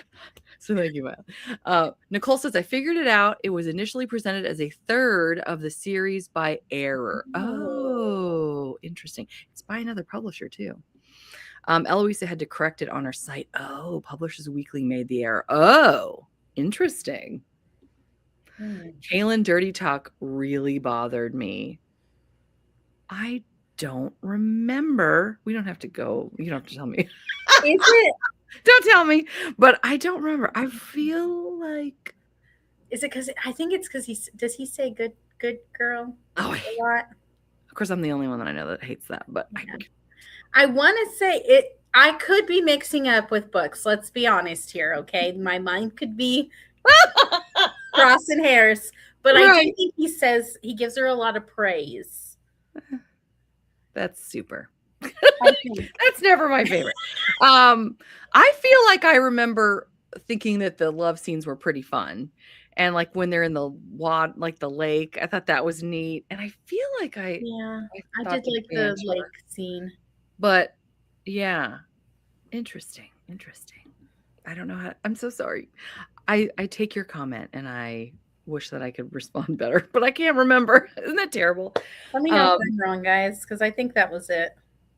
So thank you, Matt. Nicole says, I figured it out. It was initially presented as a third of the series by error. Oh, interesting. It's by another publisher, too. Eloisa had to correct it on her site. Oh, Publishers Weekly made the error. Oh, interesting. Kaylin Dirty Talk really bothered me. I don't remember. We don't have to go. You don't have to tell me. Is it? Don't tell me. But I don't remember. I feel like. Is it because I think it's because does he say good girl Oh, a lot? Of course, I'm the only one that I know that hates that. But Yeah. I want to say it. I could be mixing up with books. Let's be honest here, okay? My mind could be crossing hairs, but right. I do think he gives her a lot of praise. That's super. That's never my favorite. I feel like I remember thinking that the love scenes were pretty fun. And like when they're in the like the lake, I thought that was neat. And I feel like I did like the lake scene. But yeah, interesting. I don't know how. I'm so sorry. I take your comment and I wish that I could respond better, but I can't remember. Isn't that terrible? Let me know if I'm wrong, guys, because I think that was it.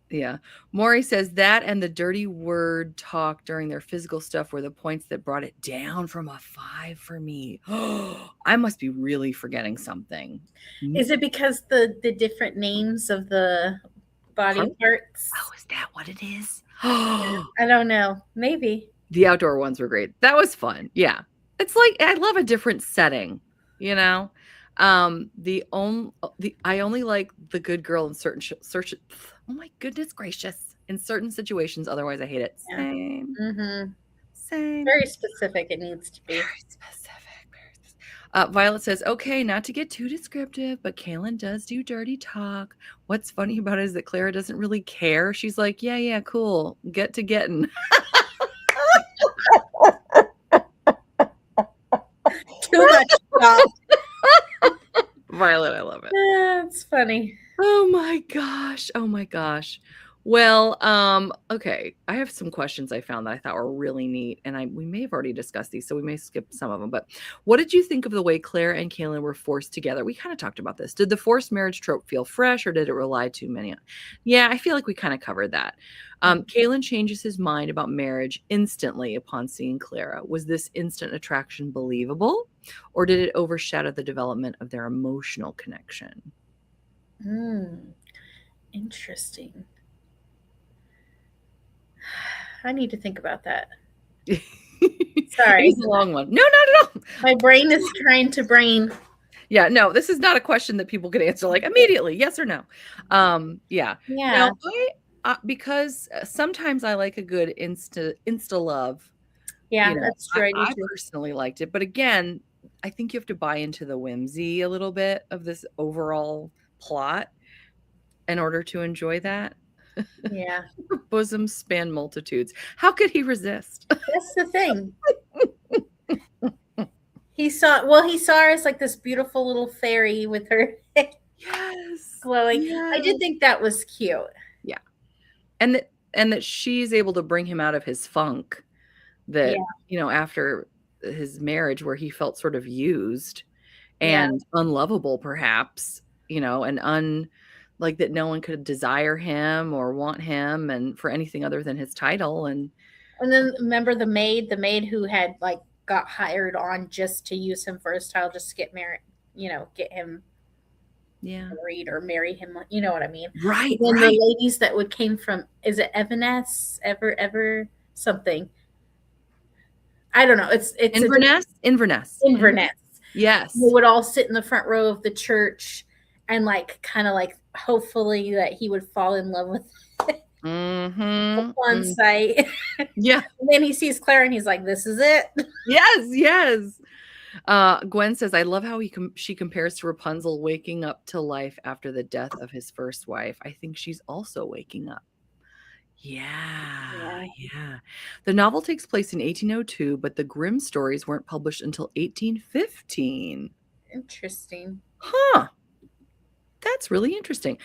Yeah. Maury says that and the dirty word talk during their physical stuff were the points that brought it down from a 5 for me. I must be really forgetting something. Is it because the different names of the body parts? Oh, is that what it is? I don't know. Maybe. The outdoor ones were great. That was fun. Yeah. It's like I love a different setting, you know? I only like the good girl in certain oh my goodness gracious, in certain situations, otherwise I hate it. Yeah. Same. Mm-hmm. Same. Very specific it needs to be. Very specific. Violet says, okay, not to get too descriptive, but Kaylin does do dirty talk. What's funny about it is that Clara doesn't really care. She's like, yeah, cool. Get to getting. Too much stuff. Violet, I love it. That's funny. Oh my gosh. Well, okay. I have some questions I found that I thought were really neat, and we may have already discussed these, so we may skip some of them. But what did you think of the way Claire and Kaylin were forced together? We kind of talked about this. Did the forced marriage trope feel fresh, or did it rely too many on? Yeah, I feel like we kind of covered that. Kaylin changes his mind about marriage instantly upon seeing Clara. Was this instant attraction believable, or did it overshadow the development of their emotional connection? Interesting. I need to think about that. Sorry. It's a long one. No, not at all. My brain is trying to brain. Yeah, no, this is not a question that people can answer like immediately, yes or no. Yeah. Now, because sometimes I like a good insta love. Yeah, that's true. I do I too. personally liked it, but again, I think you have to buy into the whimsy a little bit of this overall plot in order to enjoy that. Yeah, Bosoms span multitudes. How could he resist? that's the thing. He saw her as like this beautiful little fairy with her Yes. glowing. I did Yes. think that was cute. Yeah. And that she's able to bring him out of his funk that, Yeah, after his marriage where he felt sort of used yeah. and unlovable perhaps, and like that no one could desire him or want him and for anything other than his title and And then remember the maid who had like got hired on just to use him for his title, just to get married, get him yeah. married or marry him. You know what I mean? And Right, then the right. ladies that would came from, is it Evanescence, ever something? I don't know. It's a Inverness? Inverness. Inverness. They Yes. would all sit in the front row of the church and like kind of like hopefully that he would fall in love with Mhm. on sight. Yeah. And then he sees Claire and he's like, "This is it." Yes, yes. Gwen says, "I love how she compares to Rapunzel waking up to life after the death of his first wife. I think she's also waking up." Yeah, Yeah, yeah. The novel takes place in 1802, but the Grimm stories weren't published until 1815. interesting. Huh. That's really interesting.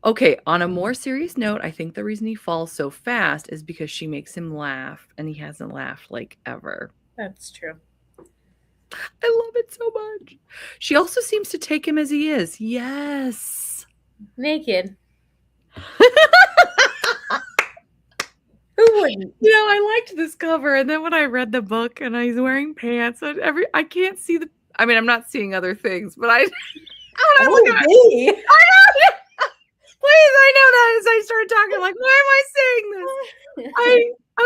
Okay, on a more serious note, I think the reason he falls so fast is because she makes him laugh, and he hasn't laughed like ever. That's true. I love it so much. She also seems to take him as he is. Yes. Naked. Who wouldn't? I liked this cover, and then when I read the book and he's wearing pants, and I can't see I mean, I'm not seeing other things, but when I look Oh, at it, me. I know. Please, I know that as I start talking, like, why am I saying this?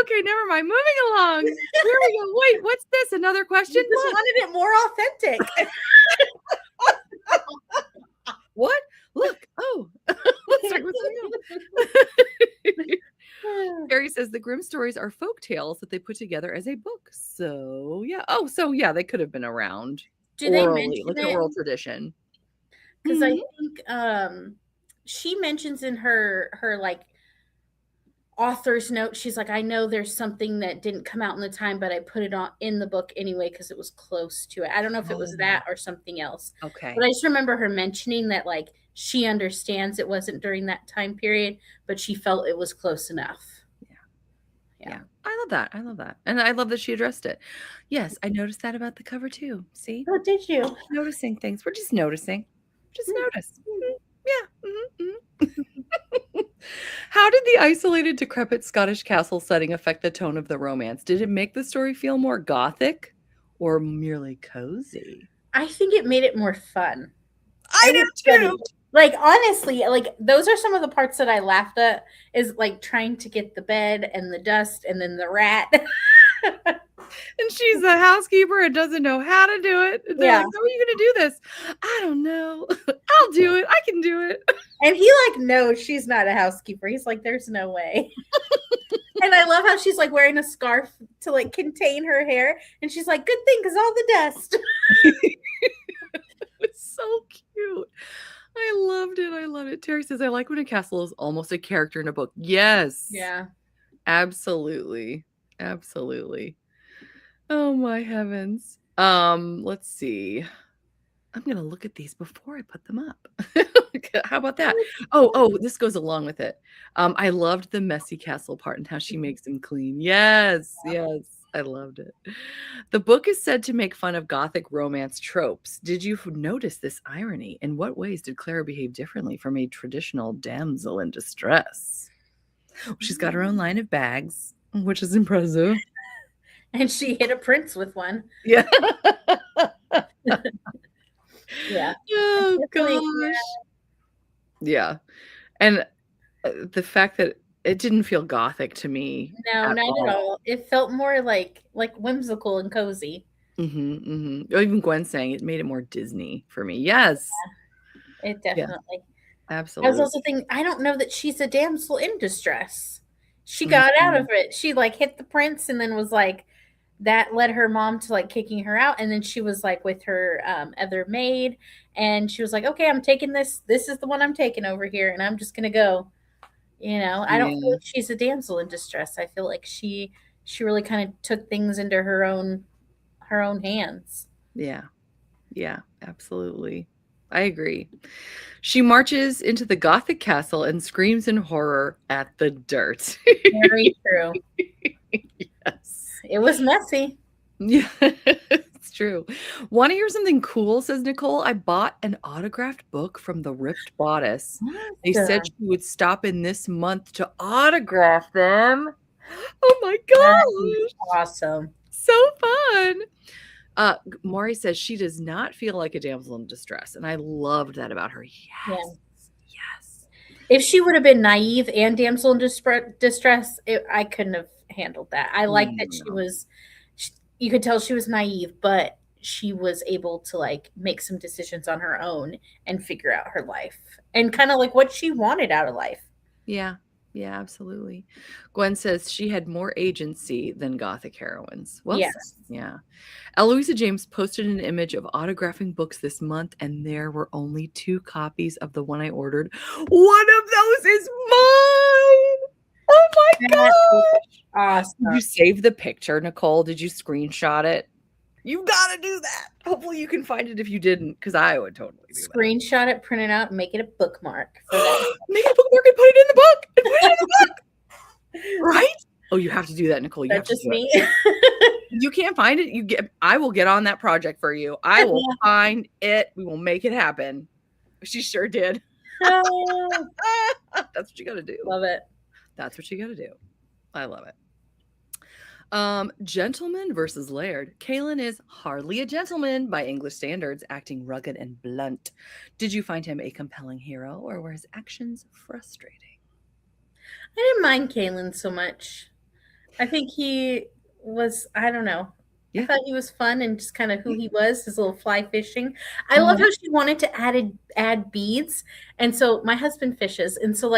Okay, never mind. Moving along. Here we go. Wait, what's this? Another question? You just wanted it more authentic. What? Look. Oh. Let's start with Carrie says the Grimm stories are folk tales that they put together as a book. So yeah. Oh, so yeah, they could have been around Do they orally, mention like an it? oral tradition. Because I Mhm. think she mentions in her like author's note, she's like, I know there's something that didn't come out in the time, but I put it on in the book anyway because it was close to it. I don't know if it was Oh, that or something else, okay. but I just remember her mentioning that like she understands it wasn't during that time period, but she felt it was close enough. Yeah. Yeah. Yeah. I love that. I love that. And I love that she addressed it. Yes, I noticed that about the cover too. See? Oh, did you? Noticing things. We're just noticing. Just Hmm. notice. Yeah. How did the isolated, decrepit Scottish castle setting affect the tone of the romance? Did it make the story feel more gothic or merely cozy? I think it made it more fun. I And it's do funny. too. Like honestly, like those are some of the parts that I laughed at is like trying to get the bed and the dust and then the rat. And she's the housekeeper and doesn't know how to do it. And they're Yeah. like, how are you going to do this? I don't know. I'll do it. I can do it. And he like knows she's not a housekeeper. He's like, there's no way. And I love how she's like wearing a scarf to like contain her hair. And she's like, good thing because all the dust. It's so cute. I loved it. I love it. Terry says, I like when a castle is almost a character in a book. Yes. Yeah. Absolutely. Absolutely. Oh my heavens. Let's see. I'm gonna look at these before I put them up. How about that? Oh, this goes along with it. I loved the messy castle part and how she makes him clean. Yes, yes, I loved it. The book is said to make fun of gothic romance tropes. Did you notice this irony? In what ways did Clara behave differently from a traditional damsel in distress? She's got her own line of bags, which is impressive. And she hit a prince with one. Yeah. Yeah. Oh Definitely, gosh. Yeah. And the fact that it didn't feel gothic to me no, at not at all. all. It felt more like whimsical and cozy. Or even Gwen saying it made it more Disney for me. Yes. It Yeah, definitely. I was absolutely. also thinking, I don't know that she's a damsel in distress. She got out Mhm. of it. She like hit the prince and then was like, that led her mom to like kicking her out, and then she was like with her other maid, and she was like, okay, I'm taking this is the one I'm taking over here, and I'm just gonna go. I don't feel Yeah. like she's a damsel in distress. I feel like she really kind of took things into her own hands. Yeah. Yeah, absolutely. I agree. She marches into the Gothic castle and screams in horror at the dirt. Very true. Yes. It was messy. Yeah, it's true. Want to hear something cool, says Nicole? I bought an autographed book from the Ripped Bodice. They said she Awesome. would stop in this month to autograph them. Oh my That is gosh. awesome. So fun. Maury says she does not feel like a damsel in distress, and I loved that about her. Yeah. Yes, yes. If she would have been naive and damsel in distress, I couldn't have handled that. I like that she No. was, you could tell she was naive, but she was able to like make some decisions on her own and figure out her life and kind of like what she wanted out of life. Yeah, yeah, absolutely. Gwen says she had more agency than Gothic heroines. Well said. Yes. Yeah. Eloisa James posted an image of autographing books this month, and there were only 2 copies of the one I ordered. One of those is mine. Oh my That is gosh. Did awesome. you save the picture, Nicole? Did you screenshot it? You gotta do that. Hopefully you can find it if you didn't, because I would totally do that. Screenshot it, print it out, and make it a bookmark for that. Make it a bookmark and put it in the book. And put it in the book. Right? Oh, you have to do that, Nicole. You have That's to just do it. me. You can't find it. I will get on that project for you. I will find it. We will make it happen. She sure did. Oh, That's what you got to do. love it. That's what you got to do. I love it. Gentleman versus Laird. Kaelin is hardly a gentleman by English standards, acting rugged and blunt. Did you find him a compelling hero, or were his actions frustrating? I didn't mind Kalen so much. I think he was, I don't know. I Yeah. thought he was fun and just kind of who he was, his little fly fishing. I love Mhm. how she wanted to add beads. And so my husband fishes. And so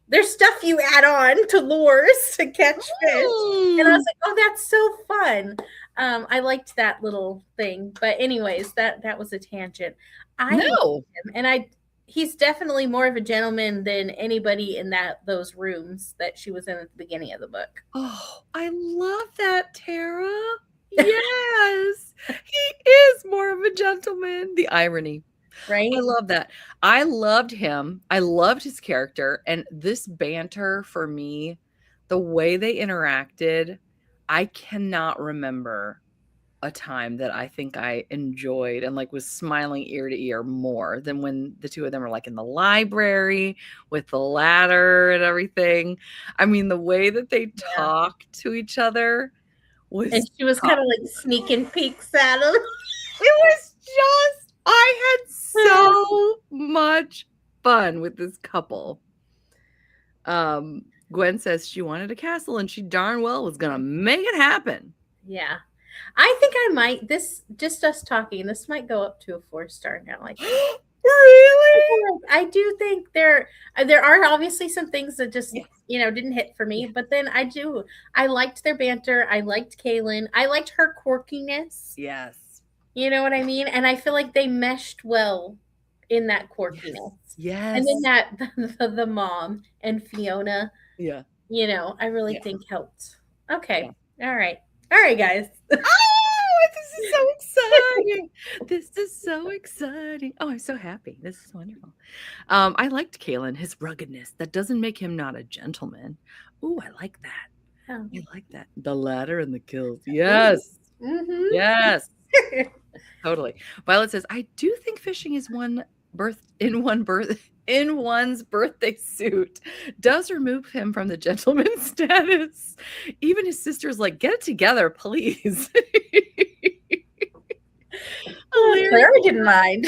there's stuff you add on to lures to catch fish. And I was Mm. like, oh, that's so fun. I liked that little thing. But anyways, that was a tangent. I love No. him. And he's definitely more of a gentleman than anybody in those rooms that she was in at the beginning of the book. Oh, I love that, Tara. Yes. He is more of a gentleman. The irony. Right? I love that. I loved him. I loved his character. And this banter for me, the way they interacted, I cannot remember a time that I think I enjoyed and like was smiling ear to ear more than when the 2 of them are like in the library with the ladder and everything. I mean, the way that they Yeah. talk to each other And was she was top. kind of like sneaking peeks at him. It was just I had so much fun with this couple. Gwen says she wanted a castle and she darn well was gonna make it happen. Yeah. I think I might this just us talking, this might go up to a 4-star now, I think. Really? I do think there are obviously some things that just Yes. didn't hit for me, Yeah. but then I liked their banter. I liked Kaylin. I liked her quirkiness. Yes. You know what I mean? And I feel like they meshed well in that quirkiness. And Yes. then that the mom and Fiona, Yeah. I really Yeah. think helped. Okay. Yeah. All right. All right, guys. Oh, this is so exciting. This is so exciting. Oh, I'm so happy. This is wonderful. I liked Kalen, his ruggedness. That doesn't make him not a gentleman. Ooh, I like that. Oh. I like that. The ladder and the kills. Yes. Mm-hmm. Yes. Totally. Violet says, I do think fishing is in one's birthday suit does remove him from the gentleman status. Even his sister's like, get it together, please. Claire didn't mind.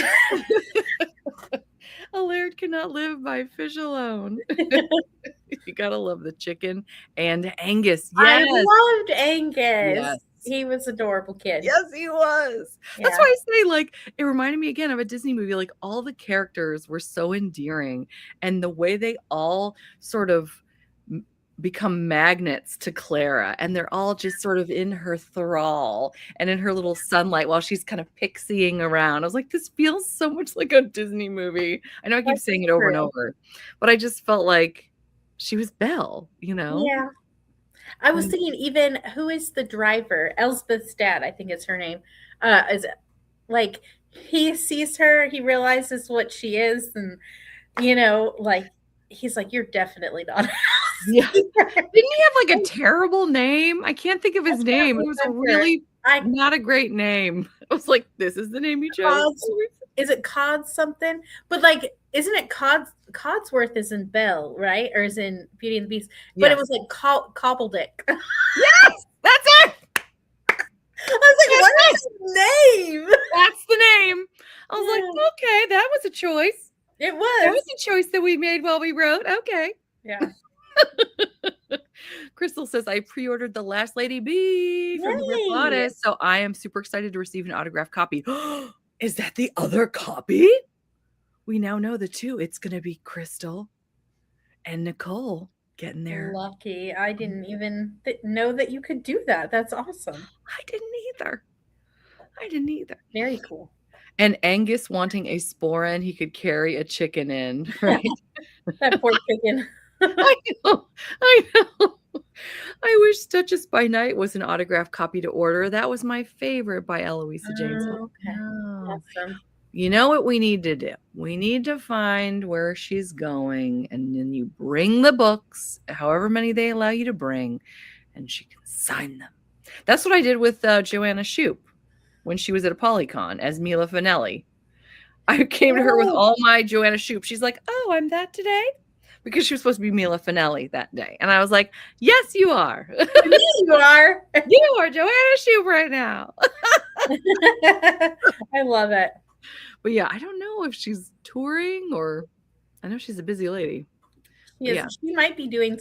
A laird cannot live by fish alone. You gotta love the chicken and Angus. Yes. I loved Angus. Yes. He was adorable kid. Yes, he was. Yeah. That's why I say, like, it reminded me again of a Disney movie. Like, all the characters were so endearing, and the way they all sort of become magnets to Clara, and they're all just sort of in her thrall and in her little sunlight while she's kind of pixieing around. I was like, this feels so much like a Disney movie. I know I keep That's saying it over and true. over, but I just felt like she was Belle, you know? Yeah. I was And thinking even who is the driver? Elsbeth's dad, I think is her name. Is like he sees her, he realizes what she is, and like he's like, "You're definitely not." yeah. I Didn't he have like a terrible name? I can't think of his can't name. It was a remember. really I not a great name. I was like, this is the name you chose? Cods, is it Cod something? But like, isn't it Codsworth is in Belle, right? Or is in Beauty and the Beast? But it Yes. was like Cobbledick. I Yes, that's it. was like, That's what it. is his name? That's the name. I was like, Yeah, okay, that was a choice. it That was. was a choice that we made while we wrote. Okay. Yeah. Crystal says, I pre-ordered The Last Lady B from the Rip Yay! Bodice, so I am super excited to receive an autographed copy. Is that the other copy? We now know the two. It's going to be Crystal and Nicole getting there. Lucky. I didn't even know that you could do that. That's awesome. I didn't either. I didn't either. Very cool. And Angus wanting a sporin he could carry a chicken in, right? That poor chicken. I know. I know. I wish Duchess by Night was an autographed copy to order. That was my favorite by Eloisa James. Oh, okay. No. Awesome. You know what we need to do? We need to find where she's going, and then you bring the books, however many they allow you to bring, and she can sign them. That's what I did with Joanna Shoup when she was at a Polycon as Mila Finelli. I came to her with Oh, all my Joanna Shoup. She's like, oh, I'm that today? Because she was supposed to be Mila Finelli that day. And I was like, yes, you are. you are. You are Joanna Shoup right now. I love it. But yeah, I don't know if she's touring or I know she's a busy lady. Yes, Yeah. she might be doing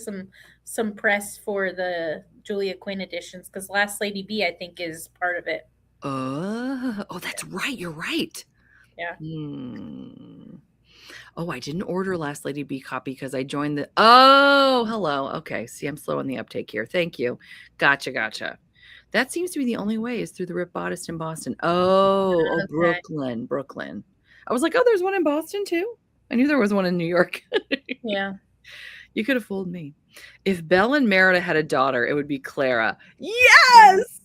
some press for the Julia Quinn editions because Last Lady B, I think, is part of it. Oh, that's right. You're right. Yeah. Oh, I didn't order Last Lady B copy because I joined the. Oh, hello. Okay. See, I'm slow on the uptake here. Thank you. Gotcha. That seems to be the only way is through the Rip Bodice in Boston. Oh, Okay. Brooklyn. I was like, oh, there's one in Boston too. I knew there was one in New York. Yeah. You could have fooled me. If Belle and Merida had a daughter, it would be Clara. Yes.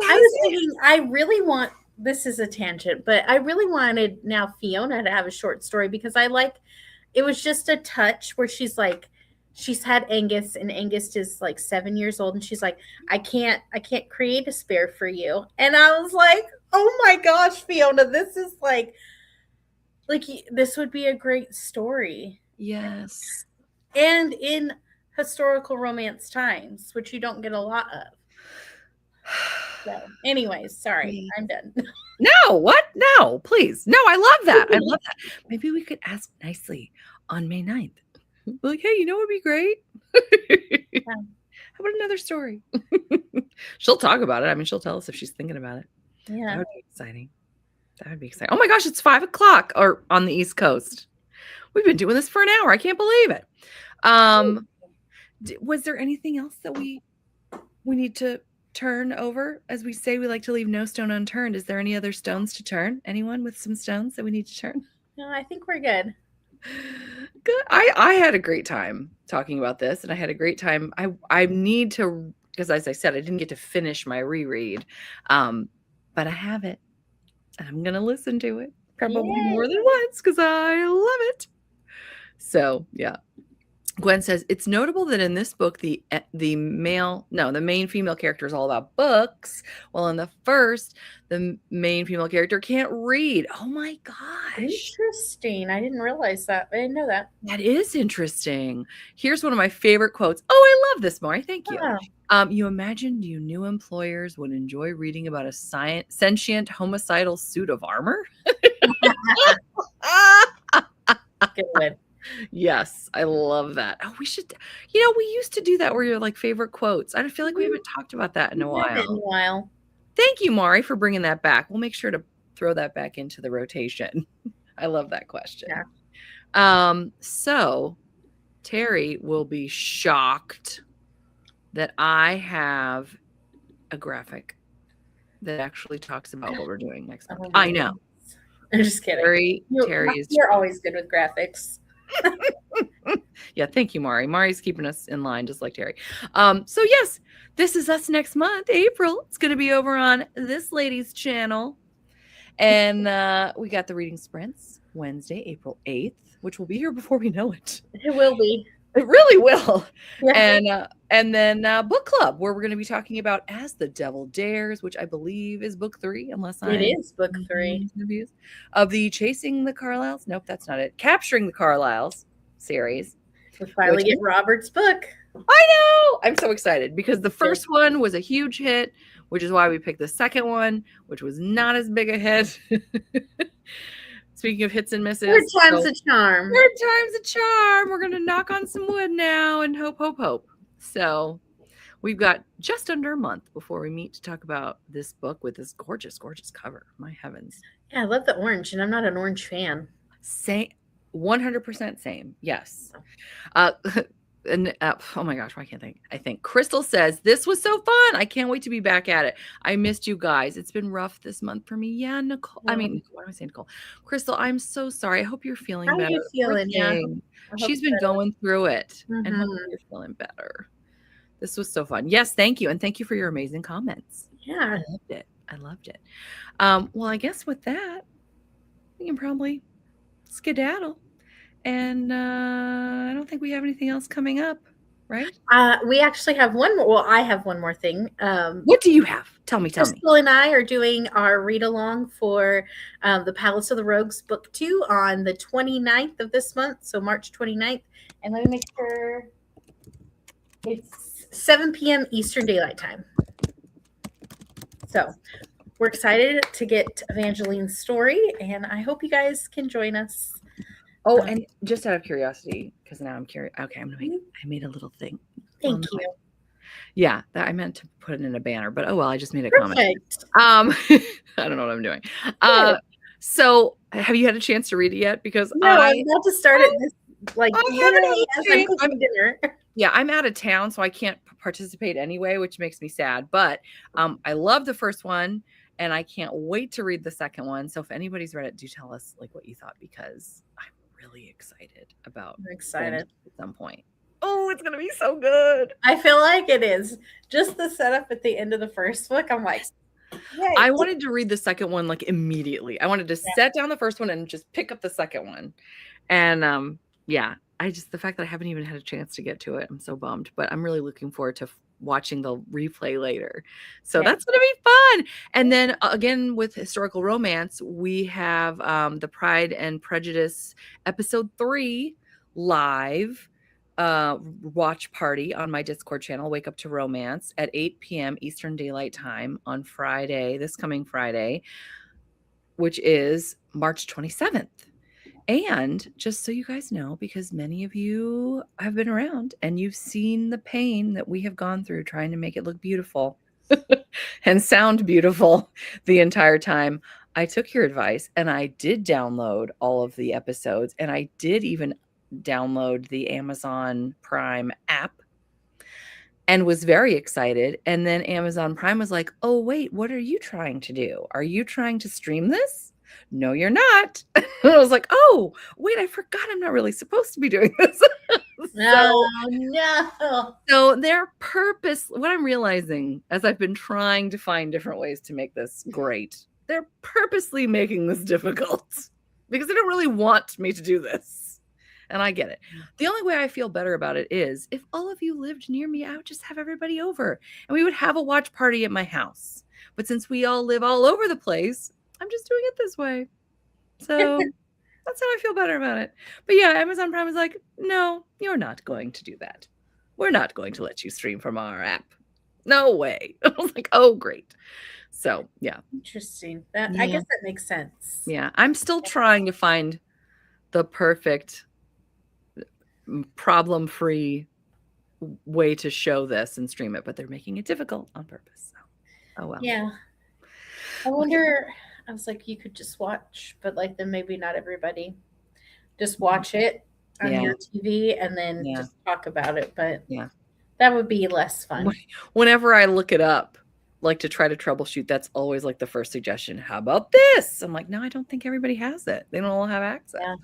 I was thinking, I really want, this is a tangent, but I really wanted now Fiona to have a short story because it was just a touch where she's like, she's had Angus and Angus is like 7 years old and she's like, I can't create a spare for you. And I was like, oh my gosh, Fiona, this is like this would be a great story. Yes. And in historical romance times, which you don't get a lot of. So, anyways, sorry, I'm done. No, what? No, please. No, I love that. I love that. Maybe we could ask nicely on May 9th. Like, hey, you know what would be great? How about another story? She'll talk about it. I mean, she'll tell us if she's thinking about it. Yeah. That would be exciting. Oh my gosh, it's 5:00 or on the East Coast. We've been doing this for an hour. I can't believe it. Was there anything else that we need to turn over? As we say, we like to leave no stone unturned. Is there any other stones to turn? Anyone with some stones that we need to turn? No, I think we're good. Good. I had a great time talking about this, and I had a great time. I need to, because as I said, I didn't get to finish my reread, but I have it, and I'm gonna listen to it probably more than once because I love it. So yeah. Gwen says it's notable that in this book the main female character is all about books, while in the first the main female character can't read. Oh my gosh. Interesting. I didn't realize that. I didn't know that. That is interesting. Here's one of my favorite quotes. Oh, I love this, Maury. Thank you. You imagined you new employers would enjoy reading about a sentient homicidal suit of armor? Good one. Yes, I love that. Oh, we should, we used to do that where you're like favorite quotes. I feel like we haven't talked about that in a while. Thank you, Maury, for bringing that back. We'll make sure to throw that back into the rotation. I love that question. Yeah. So Terry will be shocked that I have a graphic that actually talks about what we're doing next month. Oh I know. goodness. I'm just kidding. Terry is You're always good with graphics. Yeah, thank you, Mari. Mari's keeping us in line just like Terry. So yes, this is us next month, April. It's going to be over on this lady's channel. And we got the reading sprints Wednesday, April 8th, which will be here before we know it. It will be. It really will. Yeah. And then book club, where we're going to be talking about As the Devil Dares, which I believe is book 3, unless It is book 3 of the Chasing the Carlisles. Nope, that's not it. Capturing the Carlisles series. We finally get Robert's book. I know. I'm so excited because the first one was a huge hit, which is why we picked the second one, which was not as big a hit. Speaking of hits and misses. Third time's a charm. Third time's a charm. We're going to knock on some wood now and hope. So we've got just under a month before we meet to talk about this book with this gorgeous, gorgeous cover. My heavens. Yeah, I love the orange, and I'm not an orange fan. Same. 100% same. Yes. And oh my gosh, why can't I think Crystal says this was so fun. I can't wait to be back at it. I missed you guys. It's been rough this month for me. Yeah, Nicole. I mean, what am I saying, Nicole? Crystal, I'm so sorry. I hope you're feeling better. How are you feeling? Yeah, she's been going through it, and I hope you're feeling better. This was so fun. Yes, thank you, and thank you for your amazing comments. Yeah, I loved it. Well, I guess with that, we can probably skedaddle. And I don't think we have anything else coming up, right? We actually have one more. Well, I have one more thing. What do you have? Tell me. Crystal and I are doing our read-along for the Palace of the Rogues Book 2 on the 29th of this month, so March 29th. And let me make sure it's 7 p.m. Eastern Daylight Time. So we're excited to get Evangeline's story, and I hope you guys can join us. Oh, and just out of curiosity, because now I'm curious. Okay, I made a little thing. Thank you. Yeah, I meant to put it in a banner, but oh well, I just made a comment. I don't know what I'm doing. So have you had a chance to read it yet? Because no, I'm about to start it this dinner. Yeah, I'm out of town, so I can't participate anyway, which makes me sad. But I love the first one, and I can't wait to read the second one. So if anybody's read it, do tell us like what you thought, because I'm really excited about at some point. Oh, it's gonna be so good. I feel like it is. Just the setup at the end of the first book, I'm like, yay. I wanted to read the second one like immediately. I wanted to set down the first one and just pick up the second one. And the fact that I haven't even had a chance to get to it, I'm so bummed. But I'm really looking forward to watching the replay later. So that's going to be fun. And then again, with historical romance, we have the Pride and Prejudice episode 3 live watch party on my Discord channel, Wake Up to Romance, at 8 p.m. Eastern Daylight Time on Friday, this coming Friday, which is March 27th. And just so you guys know, because many of you have been around and you've seen the pain that we have gone through trying to make it look beautiful and sound beautiful the entire time, I took your advice and I did download all of the episodes, and I did even download the Amazon Prime app and was very excited. And then Amazon Prime was like, oh, wait, what are you trying to do? Are you trying to stream this? No, you're not. I was like, oh, wait, I forgot I'm not really supposed to be doing this. No. So their purpose, what I'm realizing as I've been trying to find different ways to make this great, they're purposely making this difficult because they don't really want me to do this. And I get it. The only way I feel better about it is if all of you lived near me, I would just have everybody over and we would have a watch party at my house. But since we all live all over the place, I'm just doing it this way. So that's how I feel better about it. But yeah, Amazon Prime is like, no, you're not going to do that. We're not going to let you stream from our app. No way. I was like, oh, great. So yeah. Interesting. I guess that makes sense. Yeah. I'm still trying to find the perfect problem-free way to show this and stream it, but they're making it difficult on purpose. So, oh well. Yeah. I wonder... I was like, you could just watch, but like then maybe not everybody just watch it on your TV and then Yeah. just talk about it. But Yeah. that would be less fun. Whenever I look it up, like to try to troubleshoot, that's always like the first suggestion. How about this? I'm like, no, I don't think everybody has it. They don't all have access. Yeah.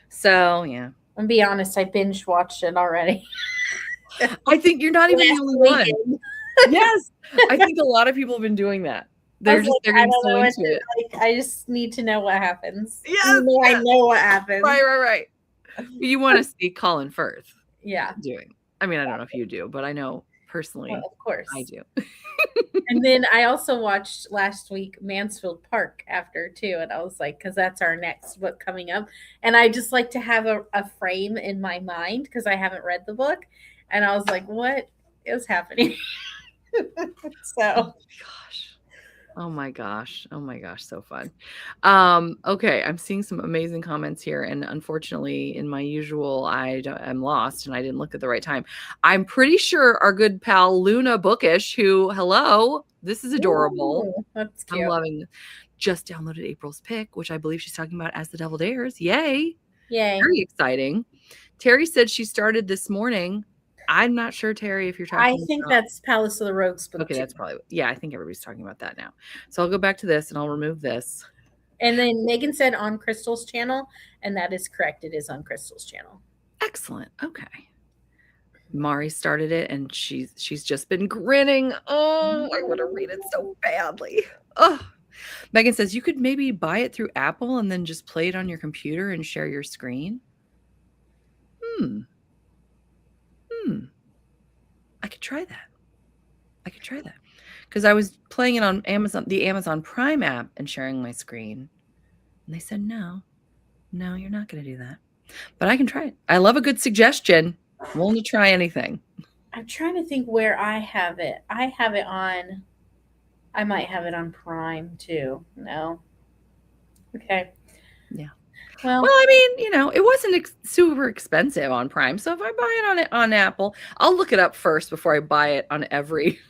So yeah. And be honest, I binge watched it already. I think you're not even the only one. Yes. I think a lot of people have been doing that. They're getting so into it. Like, I just need to know what happens. Yes, I know what happens. Right. You want to see Colin Firth. Yeah. Doing. I mean, I don't know if you do, but I know personally, of course, I do. And then I also watched last week Mansfield Park after too, and I was like, because that's our next book coming up, and I just like to have a frame in my mind because I haven't read the book, and I was like, what is happening? So, oh my gosh, so fun. Okay, I'm seeing some amazing comments here, and unfortunately, in my usual, I'm lost and I didn't look at the right time. I'm pretty sure our good pal Luna Bookish, who, hello, this is adorable. Ooh, that's cute. I'm loving. Just downloaded April's pick, which I believe she's talking about As the Devil Dares. Yay! Very exciting. Terry said she started this morning. I'm not sure, Terry, if you're talking. I think that's Palace of the Rogues book. Okay, that's probably, yeah, I think everybody's talking about that now. So I'll go back to this and I'll remove this. And then Megan said on Crystal's channel, and that is correct. It is on Crystal's channel. Excellent. Okay. Mari started it and she's just been grinning. Oh, I want to read it so badly. Oh. Megan says you could maybe buy it through Apple and then just play it on your computer and share your screen. I could try that. Because I was playing it on the Amazon Prime app and sharing my screen. And they said, no, you're not going to do that. But I can try it. I love a good suggestion. I'm willing to try anything. I'm trying to think where I have it. I might have it on Prime too. No. Okay. Yeah. Well, I mean, it wasn't super expensive on Prime. So if I buy it on Apple, I'll look it up first before I buy it on every.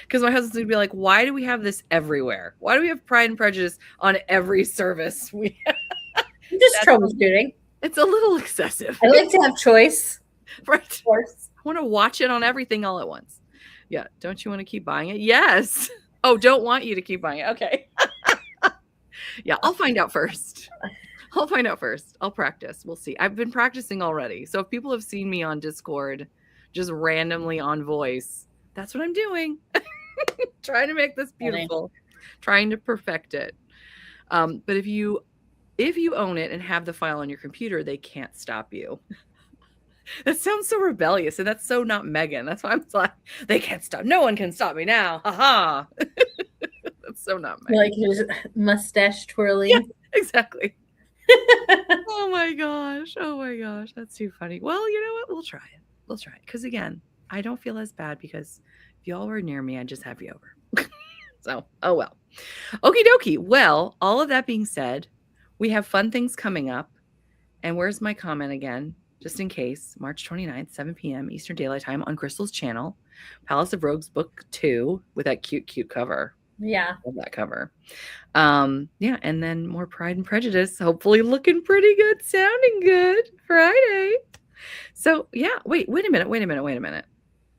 Because my husband's going to be like, why do we have this everywhere? Why do we have Pride and Prejudice on every service? Just troubleshooting. It's a little excessive. I like to have choice. Right. Of course. I want to watch it on everything all at once. Yeah. Don't you want to keep buying it? Yes. Oh, don't want you to keep buying it. Okay. Yeah. I'll find out first. I'll practice. We'll see. I've been practicing already. So if people have seen me on Discord, just randomly on voice, that's what I'm doing. Trying to make this beautiful, trying to perfect it. But if you own it and have the file on your computer, they can't stop you. That sounds so rebellious, and that's so not Megan. That's why I'm like, they can't stop. No one can stop me now. Ha. That's so not Megan. Like his mustache twirling. Yeah, exactly. Oh my gosh. That's too funny. Well, you know what? We'll try it. Because again, I don't feel as bad because if y'all were near me, I'd just have you over. So, oh well. Okie dokie. Well, all of that being said, we have fun things coming up. And where's my comment again? Just in case, March 29th, 7 p.m. Eastern Daylight Time on Crystal's channel. Palace of Rogues Book 2 with that cute cover. Yeah. Love that cover. Yeah, and then more Pride and Prejudice, hopefully looking pretty good, sounding good Friday. So, yeah, wait a minute.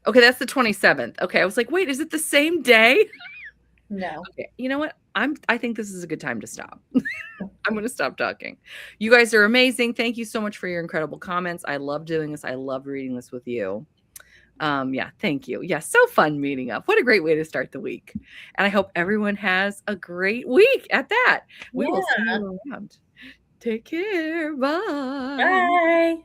Okay, that's the 27th. Okay, I was like, wait, is it the same day? No. Okay, you know what? I think this is a good time to stop. I'm going to stop talking. You guys are amazing. Thank you so much for your incredible comments. I love doing this. I love reading this with you. Yeah, thank you. Yeah, so fun meeting up. What a great way to start the week. And I hope everyone has a great week at that. We will see you around. Take care. Bye. Bye.